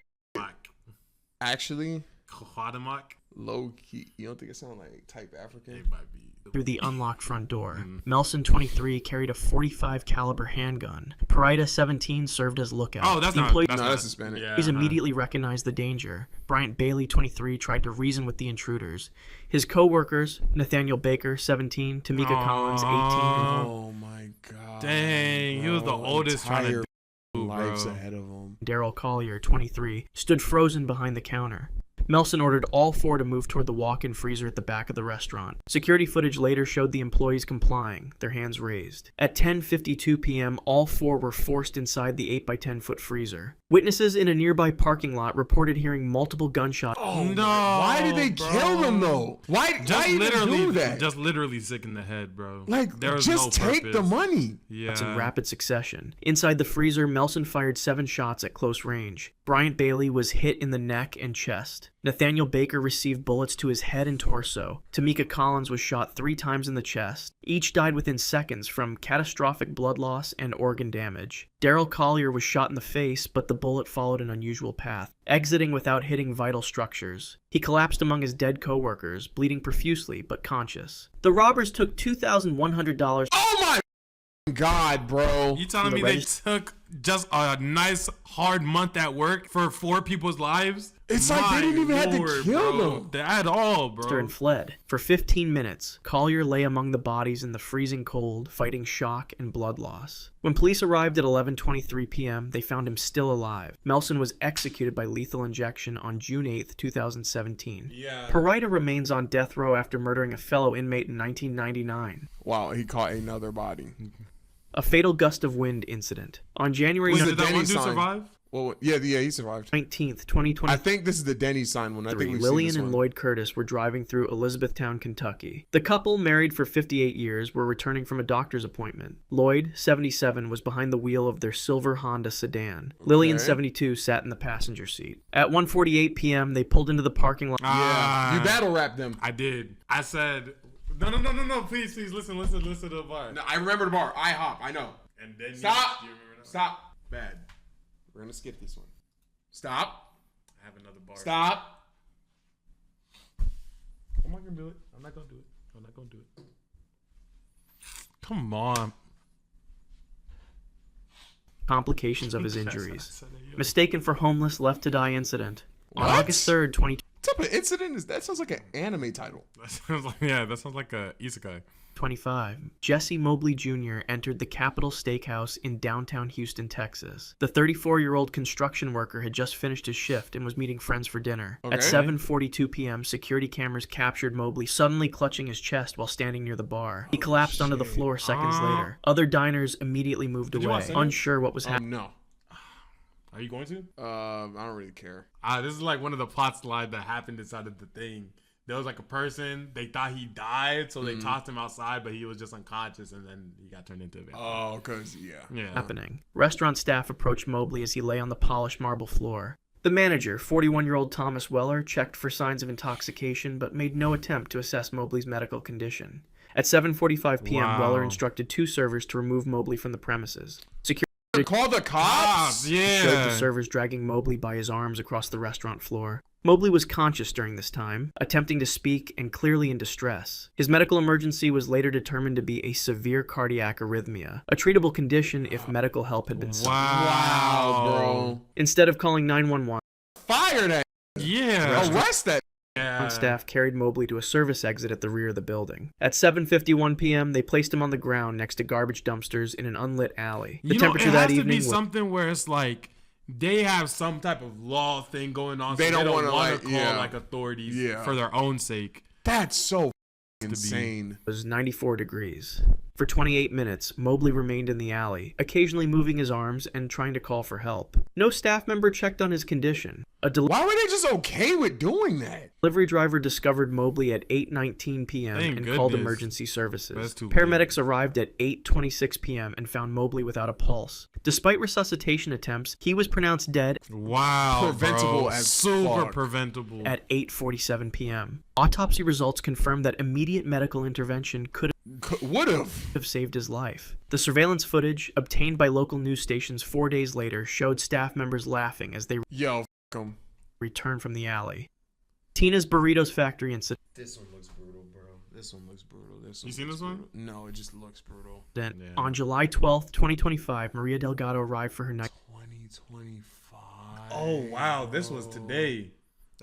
actually. Cohwadamak? Low key. You don't think it sounds like type African? It might be. Through the unlocked front door. Melson, 23, carried a .45 caliber handgun. Parida, 17, served as lookout. Oh, that's that's Hispanic. He's immediately recognized the danger. Bryant Bailey, 23, tried to reason with the intruders. His co-workers, Nathaniel Baker, 17, Tamika Collins, 18. Oh my god. Dang, he was the oldest trying to lives ahead of him. Daryl Collier, 23, stood frozen behind the counter. Melson ordered all four to move toward the walk-in freezer at the back of the restaurant. Security footage later showed the employees complying, their hands raised. At 10:52 p.m., all four were forced inside the 8x10-foot freezer. Witnesses in a nearby parking lot reported hearing multiple gunshots. Oh no! Why did they kill them though? Why even do that? Just literally sick in the head, bro. Like, there was just no take the money. Yeah. In rapid succession. Inside the freezer, Melson fired 7 shots at close range. Bryant Bailey was hit in the neck and chest. Nathaniel Baker received bullets to his head and torso. Tamika Collins was shot 3 times in the chest. Each died within seconds from catastrophic blood loss and organ damage. Daryl Collier was shot in the face, but the bullet followed an unusual path, exiting without hitting vital structures. He collapsed among his dead co-workers, bleeding profusely but conscious. The robbers took $2,100. Oh my god, bro. You telling me they took just a nice hard month at work for 4 people's lives? It's like they didn't even have to kill them at all, bro. And fled. For 15 minutes, Collier lay among the bodies in the freezing cold, fighting shock and blood loss. When police arrived at 11:23 p.m., they found him still alive. Melson was executed by lethal injection on June 8, 2017. Yeah. Parida remains on death row after murdering a fellow inmate in 1999. Wow, he caught another body. A fatal gust of wind incident. On January... Did that one dude survive? Well, yeah, he survived. 19th, 2020. I think this is the Denny sign one. I think we've Lillian seen this and one. Lloyd Curtis were driving through Elizabethtown, Kentucky. The couple, married for 58 years, were returning from a doctor's appointment. Lloyd, 77, was behind the wheel of their silver Honda sedan. Okay. Lillian, 72, sat in the passenger seat. At 1:48 p.m., they pulled into the parking lot. Yeah, you battle rapped them. I did. I said, no, please, listen to the bar. No, I remember the bar. IHOP, I know. And then stop. You remember that? Stop. Bad. We're gonna skip this one. Stop. I have another bar. Stop. I'm not gonna do it. I'm not gonna do it. Come on. Complications of his injuries. Mistaken for homeless, left to die incident. On August 3rd, 2020. What type of incident is that? Sounds like an anime title. That sounds like a isekai. 25. Jesse Mobley Jr. entered the Capitol Steakhouse in downtown Houston, Texas. The 34-year-old construction worker had just finished his shift and was meeting friends for dinner. Okay. At 7:42 p.m., security cameras captured Mobley suddenly clutching his chest while standing near the bar. He collapsed onto the floor seconds later. Other diners immediately moved away, unsure what was happening. No. Are you going to? I don't really care. This is like one of the plot slides that happened inside of the thing. There was like a person, they thought he died, so they tossed him outside, but he was just unconscious, and then he got turned into a vampire. Oh, because, yeah. Happening. Restaurant staff approached Mobley as he lay on the polished marble floor. The manager, 41-year-old Thomas Weller, checked for signs of intoxication, but made no attempt to assess Mobley's medical condition. At 7:45 p.m., Weller instructed 2 servers to remove Mobley from the premises. Security call the cops? Yeah. Showed the servers dragging Mobley by his arms across the restaurant floor. Mobley was conscious during this time, attempting to speak and clearly in distress. His medical emergency was later determined to be a severe cardiac arrhythmia, a treatable condition if medical help had been sought. Wow, bro. Instead of calling 911, fire that. Yeah. Arrest that. Staff carried Mobley to a service exit at the rear of the building. At 7:51 p.m., they placed him on the ground next to garbage dumpsters in an unlit alley. The temperature that evening was something where it's like they have some type of law thing going on. They don't want to call like authorities for their own sake. That's so insane. It was 94 degrees. For 28 minutes, Mobley remained in the alley, occasionally moving his arms and trying to call for help. No staff member checked on his condition. Why were they just okay with doing that? Delivery driver discovered Mobley at 8:19 p.m. and called emergency services. Paramedics arrived at 8:26 p.m. and found Mobley without a pulse. Despite resuscitation attempts, he was pronounced dead. Wow, preventable bro. as super fuck. preventable. At 8:47 p.m. Autopsy results confirmed that immediate medical intervention would have saved his life. The surveillance footage, obtained by local news stations 4 days later, showed staff members laughing as they returned from the alley. Tina's Burritos Factory incident. This one looks brutal, bro. This one looks brutal. You seen this one? No, it just looks brutal. Then, on July 12th, 2025, Maria Delgado arrived for her night. 2025. Oh, wow. This was today.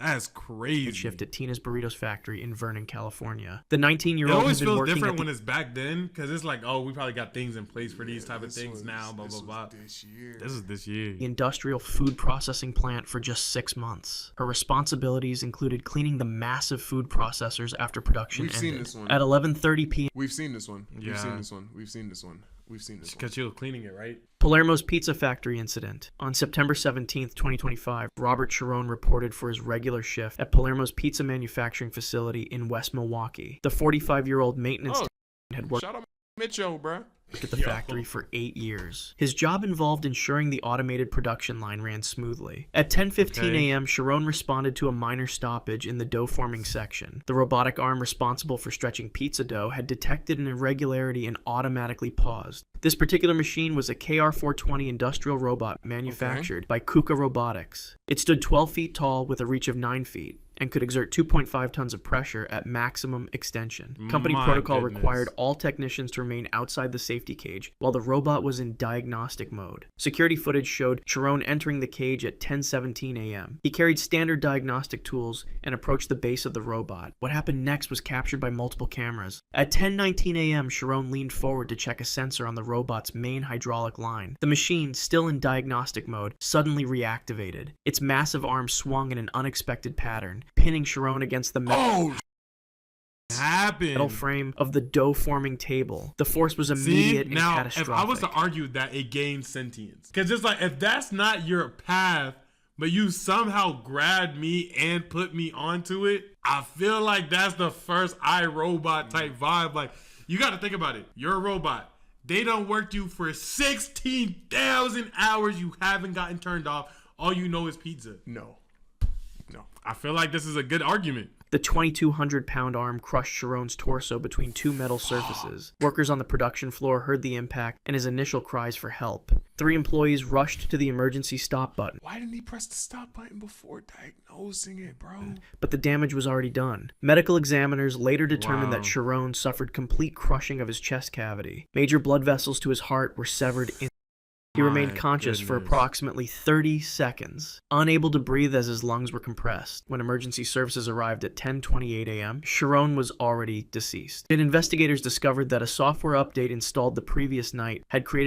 That's crazy. Shift at Tina's Burritos Factory in Vernon, California. The 19-year-old It always had been feels working different when it's back then, because it's like, oh, we probably got things in place for these type of things now, blah, blah, blah. This is this year. The industrial food processing plant for just 6 months. Her responsibilities included cleaning the massive food processors after production ended. We've seen this one. At 11:30 p.m. We've seen this one. Yeah. We've seen this one. We've seen this one. We've seen this one. Because she was cleaning it, right? Palermo's Pizza Factory incident. On September 17th, 2025, Robert Cherone reported for his regular shift at Palermo's pizza manufacturing facility in West Milwaukee. The 45-year-old maintenance had worked Shout out Mitchell, bro. at the factory for 8 years. His job involved ensuring the automated production line ran smoothly. At 10:15 a.m., Cherone responded to a minor stoppage in the dough forming section. The robotic arm responsible for stretching pizza dough had detected an irregularity and automatically paused. This particular machine was a KR420 industrial robot manufactured by Kuka Robotics. It stood 12 feet tall with a reach of 9 feet. And could exert 2.5 tons of pressure at maximum extension. Company protocol required all technicians to remain outside the safety cage while the robot was in diagnostic mode. Security footage showed Cherone entering the cage at 10:17 a.m. He carried standard diagnostic tools and approached the base of the robot. What happened next was captured by multiple cameras. At 10:19 a.m., Cherone leaned forward to check a sensor on the robot's main hydraulic line. The machine, still in diagnostic mode, suddenly reactivated. Its massive arm swung in an unexpected pattern, pinning Cherone against the metal frame of the dough-forming table. The force was immediate and catastrophic. If I was to argue that it gained sentience, because it's like, if that's not your path, but you somehow grabbed me and put me onto it, I feel like that's the first iRobot type vibe. Like, you got to think about it. You're a robot. They done worked you for 16,000 hours. You haven't gotten turned off. All you know is pizza. No. I feel like this is a good argument. The 2,200-pound arm crushed Cherone's torso between two metal surfaces. Workers on the production floor heard the impact and his initial cries for help. 3 employees rushed to the emergency stop button. Why didn't he press the stop button before diagnosing it, bro? But the damage was already done. Medical examiners later determined that Cherone suffered complete crushing of his chest cavity. Major blood vessels to his heart were severed in. He remained conscious for approximately 30 seconds, unable to breathe as his lungs were compressed. When emergency services arrived at 10:28 a.m., Cherone was already deceased. Investigators discovered that a software update installed the previous night had created a